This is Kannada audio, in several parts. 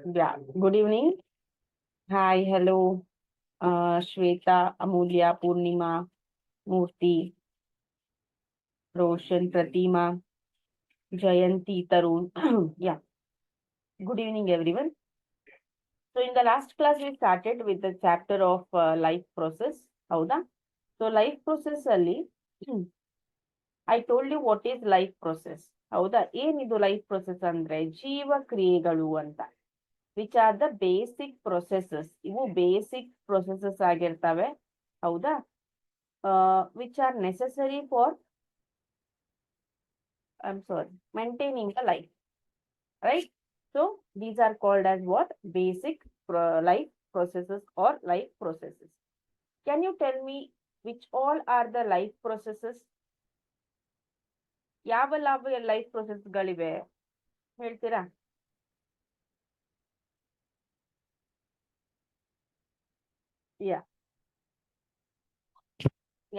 Yeah, good evening. Hi, hello, Shweta, Amulya, Purnima, Murthy, Roshan, Pratima, Jayanti, Tarun. Yeah, good evening, everyone. So, in the last class, we started with the chapter of life process. Howda? So, life process ಅಲ್ಲಿ I told you what is life process. ಹೌದಾ ಏನಿದು ಲೈಫ್ ಪ್ರೊಸೆಸ್ ಅಂದ್ರೆ ಜೀವ ಕ್ರಿಯೆಗಳು ಅಂತ which are the basic processes ಇವು ಬೇಸಿಕ್ ಪ್ರೊಸೆಸಸ್ ಆಗಿರ್ತವೆ ಹೌದಾ which are necessary for maintaining the life, right? So these are called as what? Basic life processes or life processes. Can you tell me which all are the life processes? ಯಾವ ಲೈಫ್ ಪ್ರೊಸೆಸ್ಗಳಿವೆ ಹೇಳ್ತೀರಾ? ಯಾ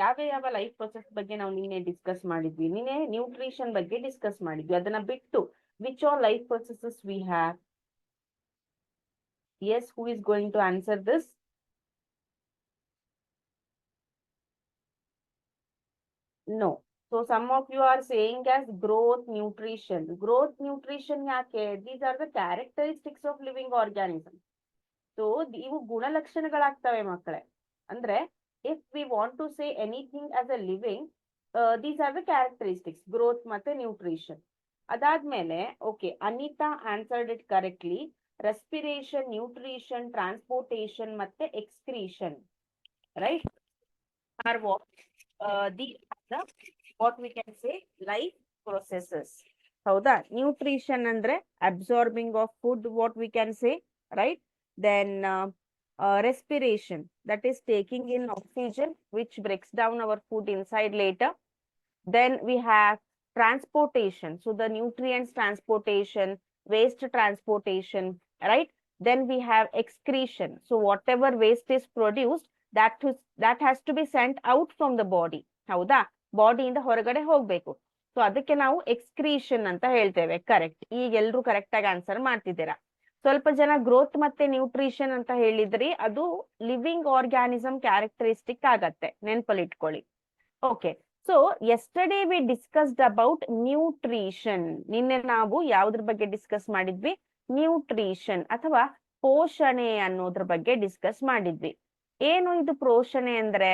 ಯಾವ ಲೈಫ್ ಪ್ರೊಸೆಸ್ ಬಗ್ಗೆ ನಾವು ನಿನ್ನೆ ಡಿಸ್ಕಸ್ ಮಾಡಿದ್ವಿ? ನಿನ್ನೆ ನ್ಯೂಟ್ರಿಷನ್ ಬಗ್ಗೆ ಡಿಸ್ಕಸ್ ಮಾಡಿದ್ವಿ. ಅದನ್ನ ಬಿಟ್ಟು which all life processes we have? Yes, who is going to answer this? No. So some of you are saying as growth nutrition. Growth nutrition ಯಾಕೆ? These are the characteristics of living organism. So ಇವು ಗುಣಲಕ್ಷಣಗಳಾಗ್ತವೆ ಮಕ್ಕಳೇ. ಅಂದ್ರೆ if we want to say anything as a living, these are the characteristics, growth ಮತ್ತೆ nutrition. ಅದಾದ್ಮೇಲೆ okay, Anita answered it correctly. Respiration, nutrition, transportation ಮತ್ತೆ excretion, right? Are what? These are the what we can say life processes. ಹೌದಾ? ನ್ಯೂಟ್ರಿಷನ್ ಅಂದ್ರೆ absorbing of food, what we can say, right? Then respiration, that is taking in oxygen which breaks down our food inside later. Then we have transportation, so the nutrients transportation, waste transportation, right? Then we have excretion, so whatever waste is produced, that has to be sent out from the body. ಹೌದಾ? ಬಾಡಿಯಿಂದ ಹೊರಗಡೆ ಹೋಗ್ಬೇಕು. ಸೊ ಅದಕ್ಕೆ ನಾವು ಎಕ್ಸ್ಕ್ರೀಷನ್ ಅಂತ ಹೇಳ್ತೇವೆ. ಕರೆಕ್ಟ್. ಈಗ ಎಲ್ರು ಕರೆಕ್ಟ್ ಆಗಿ ಆನ್ಸರ್ ಮಾಡ್ತಿದ್ದೀರಾ. ಸ್ವಲ್ಪ ಜನ ಗ್ರೋತ್ ಮತ್ತೆ ನ್ಯೂಟ್ರಿಷನ್ ಅಂತ ಹೇಳಿದ್ರಿ, ಅದು ಲಿವಿಂಗ್ ಆರ್ಗ್ಯಾನಿಸಮ್ ಕ್ಯಾರೆಕ್ಟರಿಸ್ಟಿಕ್ ಆಗತ್ತೆ, ನೆನ್ಪಲ್ಲಿ ಇಟ್ಕೊಳ್ಳಿ. Okay, so yesterday we discussed about nutrition. ನಿನ್ನೆ ನಾವು ಯಾವ್ದ್ರ ಬಗ್ಗೆ ಡಿಸ್ಕಸ್ ಮಾಡಿದ್ವಿ? ನ್ಯೂಟ್ರಿಷನ್ ಅಥವಾ ಪೋಷಣೆ ಅನ್ನೋದ್ರ ಬಗ್ಗೆ ಡಿಸ್ಕಸ್ ಮಾಡಿದ್ವಿ. ಏನು ಇದು ಪೋಷಣೆ ಅಂದ್ರೆ?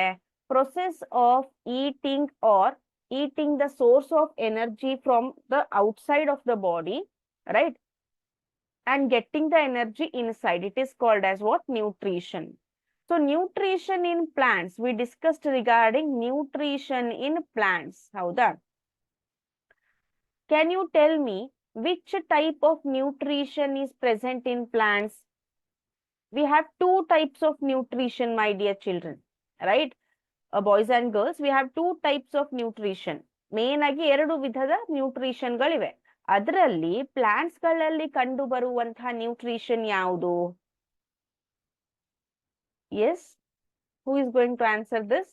Process of eating or eating the source of energy from the outside of the body, right? And getting the energy inside. It is called as what? Nutrition. So nutrition in plants, we discussed regarding nutrition in plants. Howda? Can you tell me which type of nutrition is present in plants? We have two types of nutrition, my dear children, right? Boys and girls, we have two types of nutrition. Main ಆಗಿ ಎರಡು ವಿಧದ ನ್ಯೂಟ್ರಿಷನ್ ಗಳಿವೆ. ಅದರಲ್ಲಿ ಪ್ಲಾಂಟ್ಸ್ ಗಳಲ್ಲಿ ಕಂಡು ಬರುವಂತಹ ನ್ಯೂಟ್ರಿಷನ್ ಯಾವುದು? Yes, who is going to answer this?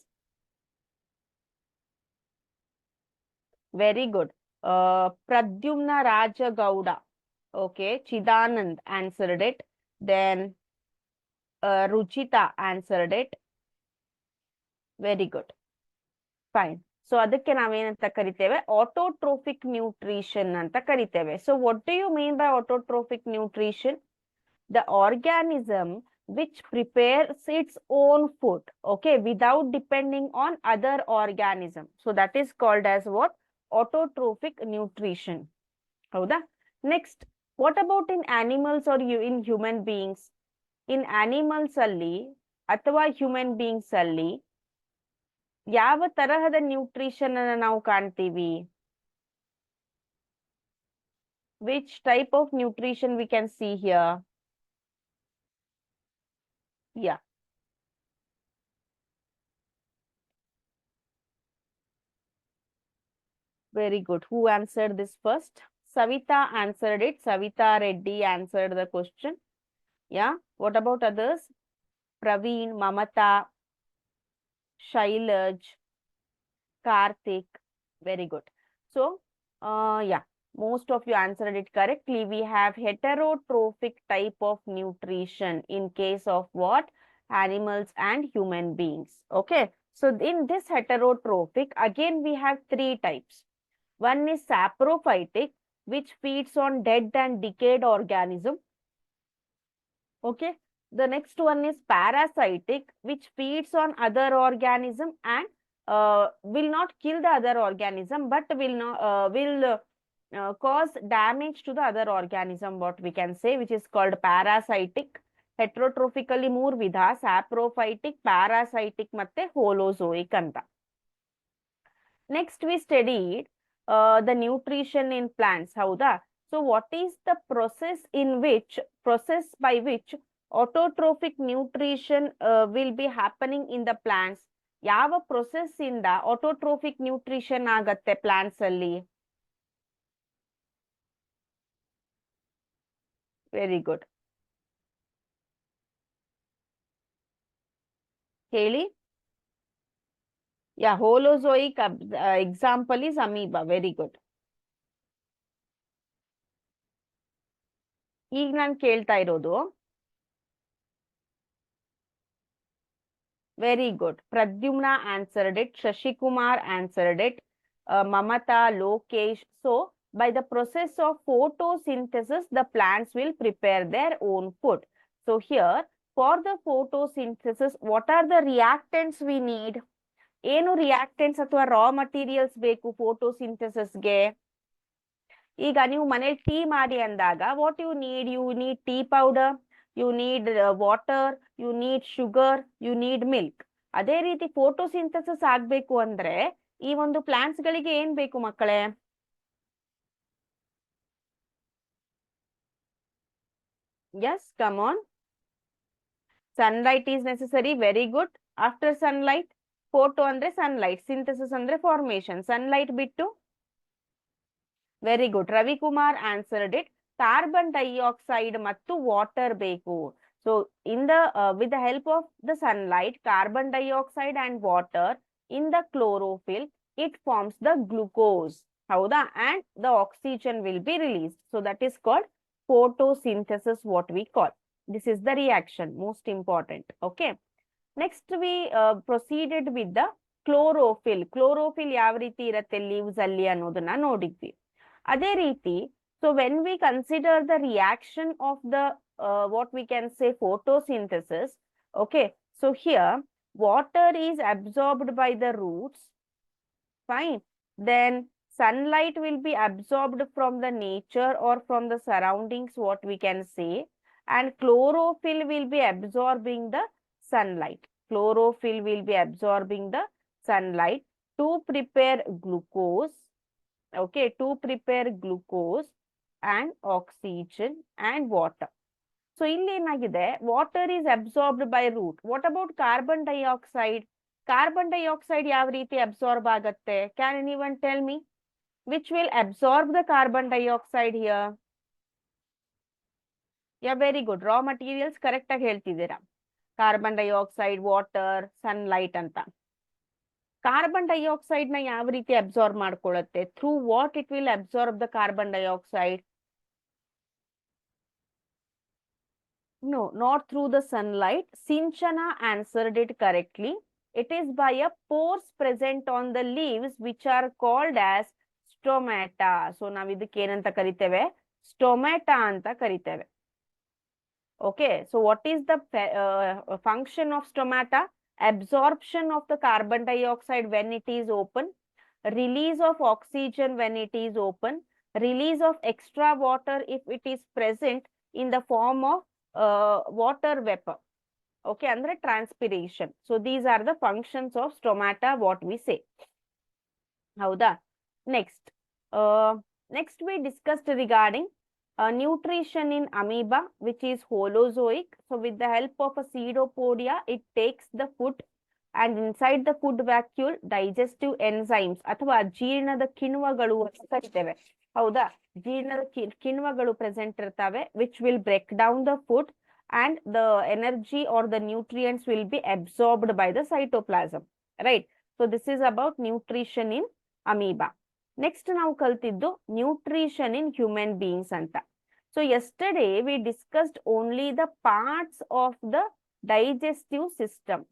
Very good. Pradyumna Rajagowda. Okay, Chidanand answered it. Then Ruchitha answered it. Very good, fine. So ಅದಕ್ಕೆ ನಾವೇನಂತ ಕರಿತೇವೆ? ಆಟೋಟ್ರೋಫಿಕ್ ನ್ಯೂಟ್ರಿಷನ್ ಅಂತ ಕರಿತೇವೆ. So what do you mean by autotrophic nutrition? The organism which prepares its own food, okay, without depending on other organism. So that is called as what? Autotrophic nutrition. ಹೌದಾ? Next, what about in animals or in human beings? In animals ಅಲ್ಲಿ ಅಥವಾ human beings ಅಲ್ಲಿ ಯಾವ ತರಹದ ನ್ಯೂಟ್ರಿಷನ್ ಅನ್ನ ನಾವು ಕಾಣ್ತೀವಿ? Which type of nutrition we can see here? Yeah. Very good. Who answered this first? Savita answered it. Savita Reddy answered the question. Yeah. What about others? Praveen, Mamata, Shailaj, Karthik. Very good. So, yeah. Most of you answered it correctly. We have heterotrophic type of nutrition in case of what? Animals and human beings. Okay. So in this heterotrophic, again we have three types. One is saprophytic, which feeds on dead and decayed organism. Okay. The next one is parasitic, which feeds on other organism and will not kill the other organism, but will cause damage to the other organism, what we can say, which is called parasitic. Heterotrophically ಮೂರು ವಿಧ, saprophytic, parasitic ಮತ್ತೆ holozoic ಅಂತ. Next we studied the nutrition in plants, ಹೌದಾ? So what is the process by which autotrophic nutrition will be happening in the plants? ಯಾವ process ಇಂದ autotrophic nutrition ಆಗತ್ತೆ plants ಅಲ್ಲಿ? Very good. ಹೇಳಿ. Yeah, holozoic example is amoeba. Very good. ಈಗ ನಾನು ಕೇಳ್ತಾ ಇರೋದು, very good. Pradyumna answered it. Shashikumar answered it. Mamata, Lokesh. So, by the process of photosynthesis, the plants will prepare their own food. So, here, for the photosynthesis, what are the reactants we need? ಏನು ರಿಯಾಕ್ಟೆಂಟ್ಸ್ ಅಥವಾ ರಾ ಮಟೀರಿಯಲ್ಸ್ ಬೇಕು ಫೋಟೋಸಿಂಥೆಸಿಸ್ಗೆ? ಈಗ ನೀವು ಮನೇಲಿ ಟೀ ಮಾಡಿ ಅಂದಾಗ what you need tea powder, you need water, you need sugar, you need milk. ಅದೇ ರೀತಿ ಫೋಟೋಸಿಂಥೆಸಿಸ್ ಆಗ್ಬೇಕು ಅಂದ್ರೆ ಈ ಒಂದು ಪ್ಲಾಂಟ್ಸ್ ಗಳಿಗೆ ಏನ್ ಬೇಕು ಮಕ್ಕಳೇ? Yes, come on. Sunlight is necessary. Very good. After sunlight, photo ಅಂದ್ರೆ ಸನ್ಲೈಟ್, ಸಿಂಥೆಸಿಸ್ ಅಂದ್ರೆ ಫಾರ್ಮೇಶನ್. ಸನ್ಲೈಟ್ ಬಿಟ್ಟು? Very good. Ravikumar answered it. Carbon dioxide ಮತ್ತು ವಾಟರ್ ಬೇಕು. So in the with the help of the sunlight, carbon dioxide and water in the chlorophyll, it forms the glucose, ಹೌದಾ? And the oxygen will be released. So that is called photosynthesis, what we call. This is the reaction, most important. Okay. Next we proceeded with the chlorophyll. Chlorophyll ಯಾವ ರೀತಿ ಇರುತ್ತೆ ಲೀವ್ಸ್ ಅಲ್ಲಿ ಅನ್ನೋದನ್ನ ನೋಡಿದ್ವಿ. ಅದೇ ರೀತಿ, so when we consider the reaction of the what we can say photosynthesis, okay, so here water is absorbed by the roots, fine. Then sunlight will be absorbed from the nature or from the surroundings, what we can say, and chlorophyll will be absorbing the sunlight. Chlorophyll will be absorbing the sunlight to prepare glucose, okay, to prepare glucose and oxygen and water. So ಇಲ್ಲಿ ಏನಾಗಿದೆ, water is absorbed by root. What about carbon dioxide? Carbon dioxide ಯಾವ ರೀತಿ absorb ಆಗತ್ತೆ? Can anyone tell me? Which will absorb the carbon dioxide here? Yeah, very good. Raw materials correct ಆಗಿ ಹೇಳ್ತಿದ್ದೀರಾ. ಕಾರ್ಬನ್ ಡೈಆಕ್ಸೈಡ್, ವಾಟರ್, ಸನ್ಲೈಟ್ ಅಂತ. ಕಾರ್ಬನ್ ಡೈಆಕ್ಸೈಡ್ ನ ಯಾವ ರೀತಿ ಅಬ್ಸಾರ್ಬ್ ಮಾಡ್ಕೊಳ್ಳುತ್ತೆ? Through what it will absorb the carbon dioxide? No, not through the sunlight. Sinchana answered it correctly. It is by a pores present on the leaves which are called as stomata. So ನಾವು ಇದಕ್ಕೆ ಏನಂತ ಕರಿತೇವೆ? Stomata ಅಂತ ಕರಿತೇವೆ. Okay, so what is the function of stomata? Absorption of the carbon dioxide when it is open, release of oxygen when it is open, release of extra water if it is present in the form of water vapor. Okay, andre transpiration. So these are the functions of stomata, what we say. Howda? Next we discussed regarding nutrition in amoeba, which is holozoic. So with the help of a pseudopodia, it takes the food and inside the food vacuole, digestive enzymes ಅಥವಾ ಜೀರ್ಣದ ಕಿಣ್ವಗಳು ಅಂತ ಕರಿತೇವೆ, ಹೌದಾ? ಜೀರ್ಣದ ಕಿಣ್ವಗಳು ಪ್ರೆಸೆಂಟ್ ಇರ್ತವೆ, which will break down the food and the energy or the nutrients will be absorbed by the cytoplasm, right? So this is about nutrition in amoeba. Next ನಾವು ಕಲ್ತಿದ್ದು ನ್ಯೂಟ್ರಿಷನ್ ಇನ್ ಹ್ಯೂಮನ್ ಬೀಯಿಂಗ್ಸ್ ಅಂತ. So yesterday we discussed only the parts of the digestive system.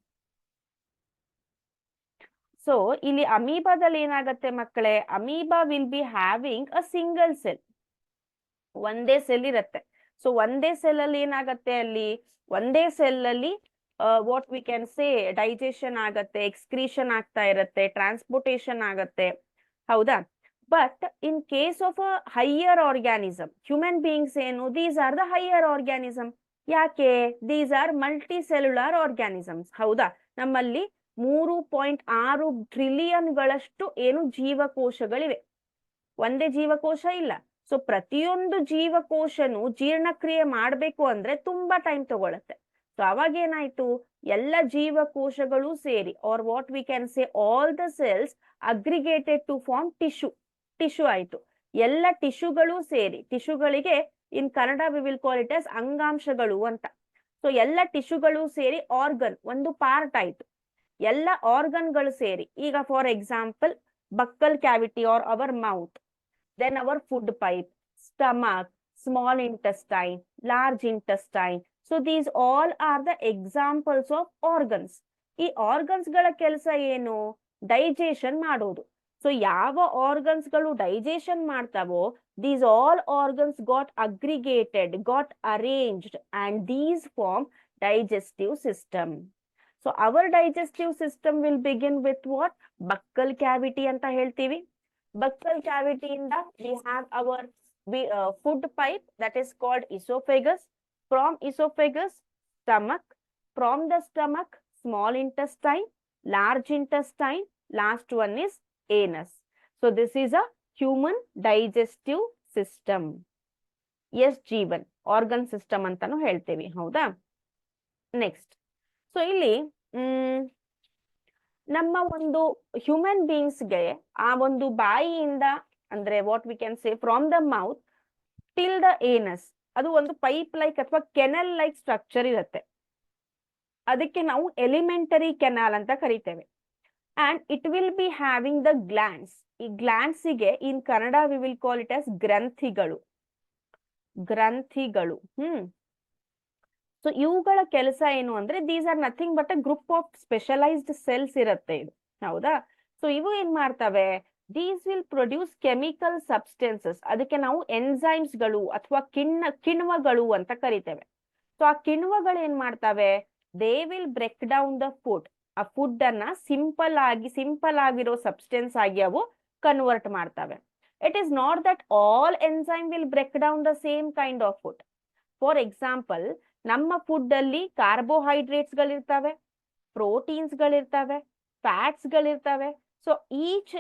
So ಇಲ್ಲಿ ಅಮೀಬಾದಲ್ಲಿ ಏನಾಗತ್ತೆ ಮಕ್ಕಳೇ, amoeba will be having a single cell, ಒಂದೇ ಸೆಲ್ ಇರತ್ತೆ. ಸೊ ಒಂದೇ ಸೆಲ್ ಅಲ್ಲಿ ಏನಾಗತ್ತೆ, ಅಲ್ಲಿ ಒಂದೇ ಸೆಲ್ ಅಲ್ಲಿ what we can say digestion ಆಗತ್ತೆ, ಎಕ್ಸ್ಕ್ರೀಷನ್ ಆಗ್ತಾ ಇರತ್ತೆ, ಟ್ರಾನ್ಸ್ಪೋರ್ಟೇಷನ್ ಆಗತ್ತೆ, ಹೌದಾ. But in case of a higher organism, human beings ಏನು, these are the higher organism. ಯಾಕೆ, these are multicellular organisms, ಹೌದಾ. ನಮ್ಮಲ್ಲಿ 3.6 ಟ್ರಿಲಿಯನ್ ಗಳಷ್ಟು ಏನು ಜೀವಕೋಶಗಳಿವೆ, ಒಂದೇ ಜೀವಕೋಶ ಇಲ್ಲ. ಸೊ ಪ್ರತಿಯೊಂದು ಜೀವಕೋಶನು ಜೀರ್ಣಕ್ರಿಯೆ ಮಾಡ್ಬೇಕು ಅಂದ್ರೆ ತುಂಬಾ ಟೈಮ್ ತಗೊಳತ್ತೆ. ಸೊ ಅವಾಗ ಏನಾಯ್ತು, ಎಲ್ಲ ಜೀವಕೋಶಗಳು ಸೇರಿ, or what we can say all the cells aggregated to form tissue ಆಯ್ತು. ಎಲ್ಲ ಟಿಶ್ಯೂಗಳು ಸೇರಿ, ಟಿಶ್ಯೂಗಳಿಗೆ in Kannada we will call it as ಅಂಗಾಂಶಗಳು ಅಂತ. ಸೊ ಎಲ್ಲ ಟಿಶ್ಯೂಗಳು ಸೇರಿ ಆರ್ಗನ್ ಒಂದು ಪಾರ್ಟ್ ಆಯ್ತು. ಎಲ್ಲ ಆರ್ಗನ್ಗಳು ಸೇರಿ, ಈಗ for example buccal cavity or our mouth, then our food pipe, stomach, small intestine, large intestine. So these all are the examples of organs. ಈ ಆರ್ಗನ್ಸ್ ಗಳ ಕೆಲಸ ಏನು, ಡೈಜೆಷನ್ ಮಾಡೋದು. ಸೊ ಯಾವ ಆರ್ಗನ್ಸ್ ಗಳು ಡೈಜೆಷನ್ ಮಾಡ್ತಾವೋ, these all organs got aggregated, got arranged, and these form digestive system. So our digestive system will begin with what, buccal cavity ಅಂತ ಹೇಳ್ತೀವಿ. Buccal cavity ಇಂದ we have our food pipe that is called esophagus. From esophagus, stomach. From the stomach, small intestine, large intestine. Last one is anus. So this is a human digestive system. Yes, Jeevan organ system ಅಂತಾನು ಹೇಳ್ತೀವಿ, ಹೌದಾ. ನೆಕ್ಸ್ಟ್, ಸೊ ಇಲ್ಲಿ ನಮ್ಮ ಒಂದು ಹ್ಯೂಮನ್ ಬೀಯಿಂಗ್ಸ್ಗೆ ಆ ಒಂದು ಬಾಯಿಯಿಂದ, ಅಂದ್ರೆ what we can say from the mouth till the anus, ಅದು ಒಂದು ಪೈಪ್ ಲೈಕ್ ಅಥವಾ ಕೆನಲ್ ಲೈಕ್ ಸ್ಟ್ರಕ್ಚರ್ ಇರುತ್ತೆ. ಅದಕ್ಕೆ ನಾವು ಎಲಿಮೆಂಟರಿ ಕೆನಾಲ್ ಅಂತ ಕರಿತೇವೆ. And it will be having the glands. ಈ ಗ್ಲ್ಯಾಂಡ್ಸಿಗೆ in Kannada we will call it as ಗ್ರಂಥಿಗಳು. ಸೊ ಇವುಗಳ ಕೆಲಸ ಏನು ಅಂದ್ರೆ, these are nothing but a group of specialised cells ಇರುತ್ತೆ ಇದು, ಹೌದಾ. ಸೊ ಇವು ಏನ್ ಮಾಡ್ತವೆ, these will produce chemical substances. ಅದಕ್ಕೆ ನಾವು ಎನ್ಸೈಮ್ಸ್ ಗಳು ಅಥವಾ ಕಿಣ್ವಗಳು ಅಂತ ಕರಿತೇವೆ. ಸೊ ಆ ಕಿಣ್ವಗಳು ಏನ್ ಮಾಡ್ತವೆ, they will break down the food. ಆ ಫುಡ್ ಅನ್ನ ಸಿಂಪಲ್ ಆಗಿರೋ ಸಬ್ಸ್ಟೆನ್ಸ್ ಆಗಿ ಅವು ಕನ್ವರ್ಟ್ ಮಾಡ್ತವೆ. It is not that all enzyme will break down the same kind of food. For example, ನಮ್ಮ ಫುಡ್ ಅಲ್ಲಿ ಕಾರ್ಬೋಹೈಡ್ರೇಟ್ಸ್ ಗಳಿರ್ತವೆ, ಪ್ರೋಟೀನ್ಸ್ ಗಳಿರ್ತವೆ, ಫ್ಯಾಟ್ಸ್ ಗಳಿರ್ತವೆ. So each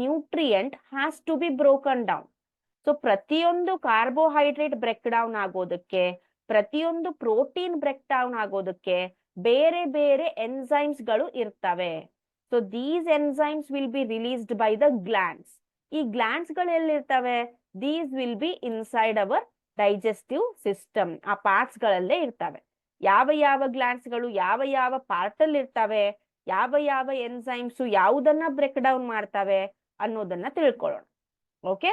nutrient has to be broken down. So ಪ್ರತಿಯೊಂದು ಕಾರ್ಬೋಹೈಡ್ರೇಟ್ ಬ್ರೇಕ್ ಡೌನ್ ಆಗೋದಕ್ಕೆ, ಪ್ರತಿಯೊಂದು ಪ್ರೋಟೀನ್ ಬ್ರೇಕ್ ಡೌನ್ ಆಗೋದಕ್ಕೆ ಬೇರೆ ಬೇರೆ ಎನ್ಸೈಮ್ಸ್ ಗಳು ಇರ್ತವೆ. So these enzymes will be released by the glands. ಈ ಗ್ಲ್ಯಾಂಡ್ಸ್ ಗಳು ಎಲ್ಲಿರ್ತವೆ, these will be inside our digestive system. ಆ ಪಾರ್ಟ್ಸ್ ಗಳಲ್ಲೇ ಇರ್ತವೆ. ಯಾವ ಯಾವ ಗ್ಲ್ಯಾಂಡ್ಸ್ ಗಳು ಯಾವ ಯಾವ ಪಾರ್ಟ್ ಅಲ್ಲಿ ಇರ್ತವೆ, ಯಾವ ಯಾವ ಎನ್ಸೈಮ್ಸ್ ಯಾವುದನ್ನ ಬ್ರೇಕ್ ಡೌನ್ ಮಾಡ್ತವೆ ಅನ್ನೋದನ್ನ ತಿಳ್ಕೊಳ್ಳೋಣ. Okay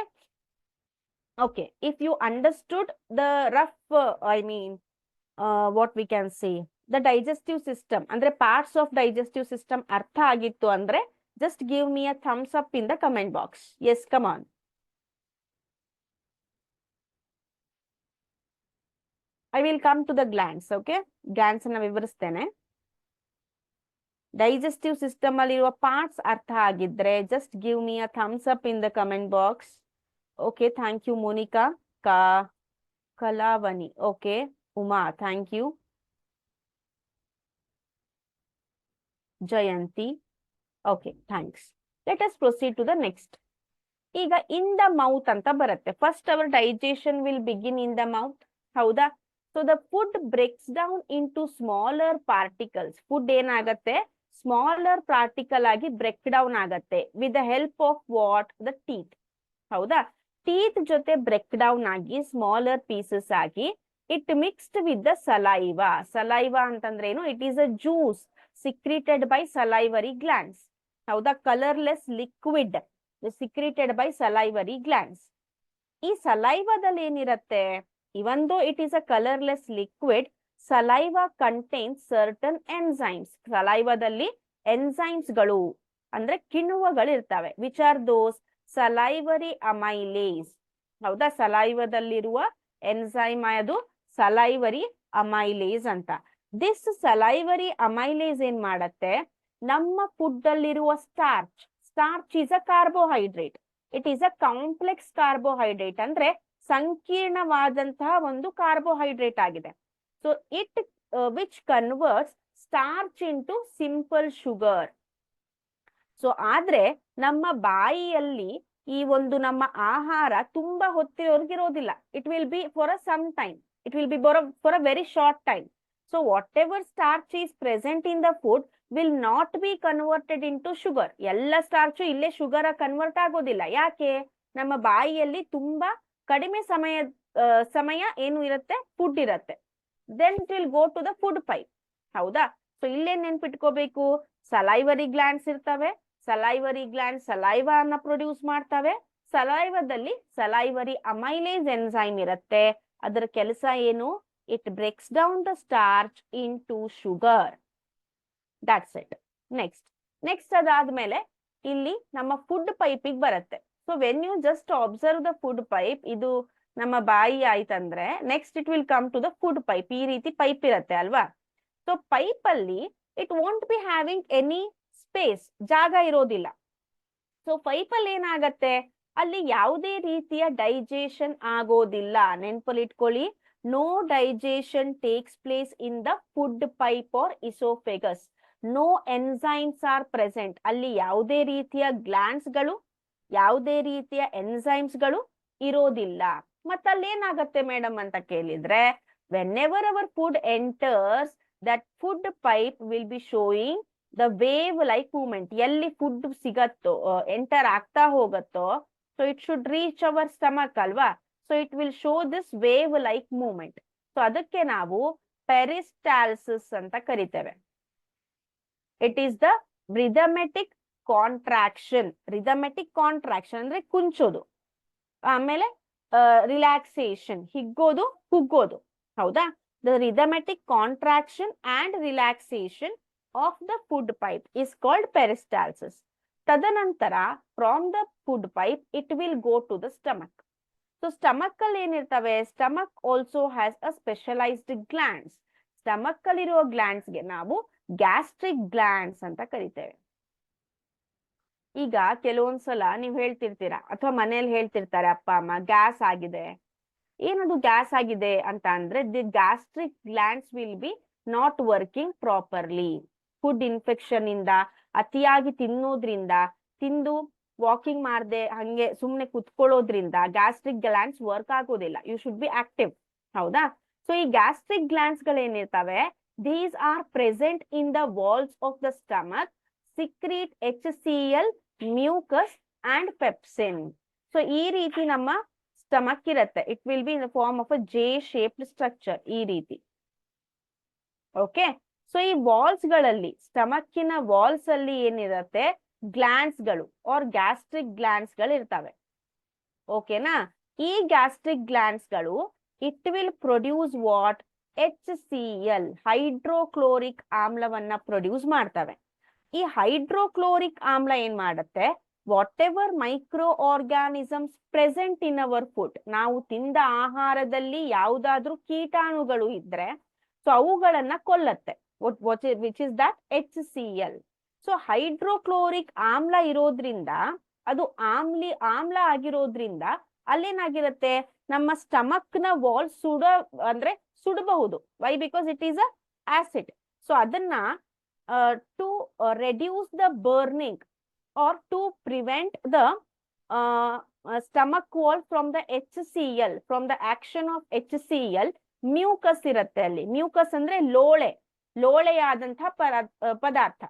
okay if you understood the rough what we can see the digestive system, ಅಂದ್ರೆ ಪಾರ್ಟ್ಸ್ ಆಫ್ ಡೈಜೆಸ್ಟಿವ್ ಸಿಸ್ಟಮ್ ಅರ್ಥ ಆಗಿತ್ತು ಅಂದ್ರೆ just give me a thumbs up in the comment box. Yes, come on. I will come to the glands, okay? Glands na vivaristene. Digestive system alliruva parts artha agidre just give me a thumbs up in the comment box. Okay, thank you Monica. Kalavani. Okay, Uma, thank you. Jayanti. Okay, thanks. Let us proceed to the next. ಈಗ in the mouth ಅಂತ ಬರುತ್ತೆ. First our digestion will begin in the mouth. ಹೌದಾ? So the food breaks down into smaller particles. Food ಏನಾಗತ್ತೆ? Smaller particle ಆಗಿ break down ಆಗತ್ತೆ. With the help of what? The teeth. ಹೌದಾ? Teeth ಜೊತೆ break down ಆಗಿ smaller pieces ಆಗಿ it mixed with the saliva. Saliva ಅಂತಂದ್ರೆ ಏನು? It is a juice secreted by salivary glands. ಹೌದಾ, colourless liquid secreted by salivary glands. ಈ ಸಲೈವಾದಲ್ಲಿ ಏನಿರತ್ತೆ, even though it is a colourless liquid, saliva contains certain enzymes. ಸಲೈವಾದಲ್ಲಿ ಎನ್ಸೈಮ್ಸ್ ಗಳು ಅಂದ್ರೆ ಕಿಣ್ವಗಳು ಇರ್ತವೆ. Which are those? Salivary amylase. ಹೌದಾ, ಸಲೈವಾದಲ್ಲಿರುವ ಎನ್ಸೈಮ್ ಅದು ಸಲೈವರಿ ಅಮೈಲೇಸ್ ಅಂತ. ದಿಸ್ ಸಲೈವರಿ ಅಮೈಲೇಸ್ ಏನ್ ಮಾಡತ್ತೆ, ನಮ್ಮ ಫುಡ್ ಅಲ್ಲಿರುವ starch, starch is a carbohydrate, it is a complex carbohydrate, ಅಂದ್ರೆ ಸಂಕೀರ್ಣವಾದಂತಹ ಒಂದು ಕಾರ್ಬೋಹೈಡ್ರೇಟ್ ಆಗಿದೆ. So it which converts starch into simple sugar. So ಆದ್ರೆ ನಮ್ಮ ಬಾಯಿಯಲ್ಲಿ ಈ ಒಂದು ನಮ್ಮ ಆಹಾರ ತುಂಬಾ ಹೊತ್ತಿರೋರ್ಗಿರೋದಿಲ್ಲ. It will be for a some time, it will be for a very short time. So whatever starch is present in the food will not be converted into sugar. ಎಲ್ಲ ಸ್ಟಾರ್ಚು ಇಲ್ಲೇ ಶುಗರ್ ಕನ್ವರ್ಟ್ ಆಗೋದಿಲ್ಲ. ಯಾಕೆ? ನಮ್ಮ ಬಾಯಿಯಲ್ಲಿ ತುಂಬಾ ಕಡಿಮೆ ಸಮಯ ಏನು ಇರುತ್ತೆ, ಫುಡ್ ಇರುತ್ತೆ. Then it will go to the food pipe. ಹೌದಾ? ಸೊ ಇಲ್ಲೇನ್ ನೆನ್ಪಿಟ್ಕೋಬೇಕು, ಸಲೈವರಿ ಗ್ಲ್ಯಾಂಡ್ಸ್ ಇರ್ತವೆ, ಸಲೈವರಿ ಗ್ಲ್ಯಾಂಡ್ ಸಲೈವಾ ಅನ್ನ ಪ್ರೊಡ್ಯೂಸ್ ಮಾಡ್ತವೆ. ಸಲೈವಾದಲ್ಲಿ ಸಲೈವರಿ ಅಮೈಲೇಸ್ ಎನ್ಸೈಮ್ ಇರುತ್ತೆ. ಅದರ ಕೆಲಸ ಏನು? It breaks down the starch into sugar. That's it. Next ಅದಾದ್ಮೇಲೆ ಇಲ್ಲಿ ನಮ್ಮ ಫುಡ್ ಪೈಪಿಗೆ ಬರುತ್ತೆ. So when you just observe the food pipe, ಇದು ನಮ್ಮ ಬಾಯಿ ಆಯ್ತಂದ್ರೆ next it will come to the food pipe. ಈ ರೀತಿ ಪೈಪ್ ಇರುತ್ತೆ ಅಲ್ವಾ? ಸೊ ಪೈಪ್ ಅಲ್ಲಿ it won't be having any space, ಜಾಗ ಇರೋದಿಲ್ಲ. ಸೊ ಪೈಪ್ ಅಲ್ಲಿ ಏನಾಗತ್ತೆ, ಅಲ್ಲಿ ಯಾವುದೇ ರೀತಿಯ ಡೈಜೆಷನ್ ಆಗೋದಿಲ್ಲ. ನೆನ್ಪಲ್ಲಿ ಇಟ್ಕೊಳ್ಳಿ, no digestion takes place in the food pipe or oesophagus. No enzymes are present. ಅಲ್ಲಿ ಯಾವುದೇ ರೀತಿಯ ಗ್ಲ್ಯಾಂಡ್ಸ್ ಗಳು, ಯಾವುದೇ ರೀತಿಯ ಎನ್ಸೈಮ್ಸ್ ಗಳು ಇರೋದಿಲ್ಲ. ಮತ್ತೆ ಅಲ್ಲಿ ಏನಾಗತ್ತೆ ಮೇಡಮ್ ಅಂತ ಕೇಳಿದ್ರೆ, whenever our food enters, that food pipe will be showing the wave like movement. ಎಲ್ಲಿ ಫುಡ್ ಸಿಗತ್ತೋ, ಎಂಟರ್ ಆಗ್ತಾ ಹೋಗತ್ತೋ, so it should reach our stomach ಅಲ್ವಾ? So it will show this wave like movement. So ಅದಕ್ಕೆ ನಾವು ಪೆರಿಸ್ಟಾಲ್ಸಿಸ್ ಅಂತ ಕರಿತೇವೆ. It is the rhythmic contraction. Rhythmic contraction ಅಂದ್ರೆ ಕುಂಚೋದು, ಆಮೇಲೆ ರಿಲ್ಯಾಕ್ಸೇಷನ್, ಹಿಗ್ಗೋದು, ಕುಗ್ಗೋದು. ಹೌದಾ? The rhythmic contraction and relaxation of the food pipe is called peristalsis. ತದನಂತರ from the food pipe it will go to the stomach. So stomach ಅಲ್ಲಿ ಏನಿರ್ತವೆ, stomach also has a specialised glands. Stomach ಅಲ್ಲಿರುವ ಗ್ಲ್ಯಾಂಡ್ಸ್ ಗೆ ನಾವು ಗ್ಯಾಸ್ಟ್ರಿಕ್ ಗ್ಲ್ಯಾಂಡ್ಸ್ ಅಂತ ಕರಿತೇವೆ. ಈಗ ಕೆಲವೊಂದ್ಸಲ ನೀವ್ ಹೇಳ್ತಿರ್ತೀರಾ, ಅಥವಾ ಮನೇಲಿ ಹೇಳ್ತಿರ್ತಾರೆ ಅಪ್ಪ ಅಮ್ಮ, ಗ್ಯಾಸ್ ಆಗಿದೆ. ಏನದು ಗ್ಯಾಸ್ ಆಗಿದೆ ಅಂತ ಅಂದ್ರೆ, the gastric glands will be not working properly. Food infection ಇಂದ, ಅತಿಯಾಗಿ ತಿನ್ನೋದ್ರಿಂದ, ತಿಂದು ವಾಕಿಂಗ್ ಮಾಡದೆ ಹಂಗೆ ಸುಮ್ನೆ ಕುತ್ಕೊಳ್ಳೋದ್ರಿಂದ ಗ್ಯಾಸ್ಟ್ರಿಕ್ ಗ್ಲ್ಯಾಂಡ್ಸ್ ವರ್ಕ್ ಆಗೋದಿಲ್ಲ. You should be active. ಹೌದಾ? ಸೊ ಈ ಗ್ಯಾಸ್ಟ್ರಿಕ್ ಗ್ಲ್ಯಾಂಡ್ಸ್ ಗಳೇನಿರ್ತವೆ, these are present in the walls of the stomach, secrete HCl, mucus and pepsin. So ಈ ರೀತಿ ನಮ್ಮ ಸ್ಟಮಕ್ ಇರುತ್ತೆ. It will be in the form of a J shaped structure, ಈ ರೀತಿ. ಓಕೆ? ಸೊ ಈ ವಾಲ್ಸ್ ಗಳಲ್ಲಿ, ಸ್ಟಮಕ್ಕಿನ ವಾಲ್ಸ್ ಅಲ್ಲಿ ಏನಿರುತ್ತೆ, ಗ್ಲ್ಯಾಂಡ್ಸ್ ಗಳು ಆರ್ ಗ್ಯಾಸ್ಟ್ರಿಕ್ ಗ್ಲ್ಯಾಂಡ್ಸ್ ಗಳು ಇರ್ತವೆ. ಓಕೆನಾ? ಈ ಗ್ಯಾಸ್ಟ್ರಿಕ್ ಗ್ಲ್ಯಾಂಡ್ಸ್ ಗಳು it will produce what? HCl, hydrochloric ಆಮ್ಲವನ್ನ ಪ್ರೊಡ್ಯೂಸ್ ಮಾಡ್ತವೆ. ಈ ಹೈಡ್ರೋಕ್ಲೋರಿಕ್ ಆಮ್ಲ ಏನ್ ಮಾಡುತ್ತೆ, whatever microorganisms present in our food, ನಾವು ತಿಂದ ಆಹಾರದಲ್ಲಿ ಯಾವುದಾದ್ರೂ ಕೀಟಾಣುಗಳು ಇದ್ರೆ ಸೊ ಅವುಗಳನ್ನ ಕೊಲ್ಲತ್ತೆ. Which is that HCl. ಸೊ ಹೈಡ್ರೋಕ್ಲೋರಿಕ್ ಆಮ್ಲ ಇರೋದ್ರಿಂದ, ಅದು ಆಮ್ಲ ಆಗಿರೋದ್ರಿಂದ ಅಲ್ಲೇನಾಗಿರುತ್ತೆ, ನಮ್ಮ ಸ್ಟಮಕ್ ನ ವಾಲ್ ಸುಡಬಹುದು. Why? Because it is a acid. So ಅದನ್ನ to reduce the burning or to prevent the stomach wall from the HCl, from the action of HCl, mucus ಇರುತ್ತೆ ಅಲ್ಲಿ. ಮ್ಯೂಕಸ್ ಅಂದ್ರೆ ಲೋಳೆಯಾದಂತಹ ಪದಾರ್ಥ,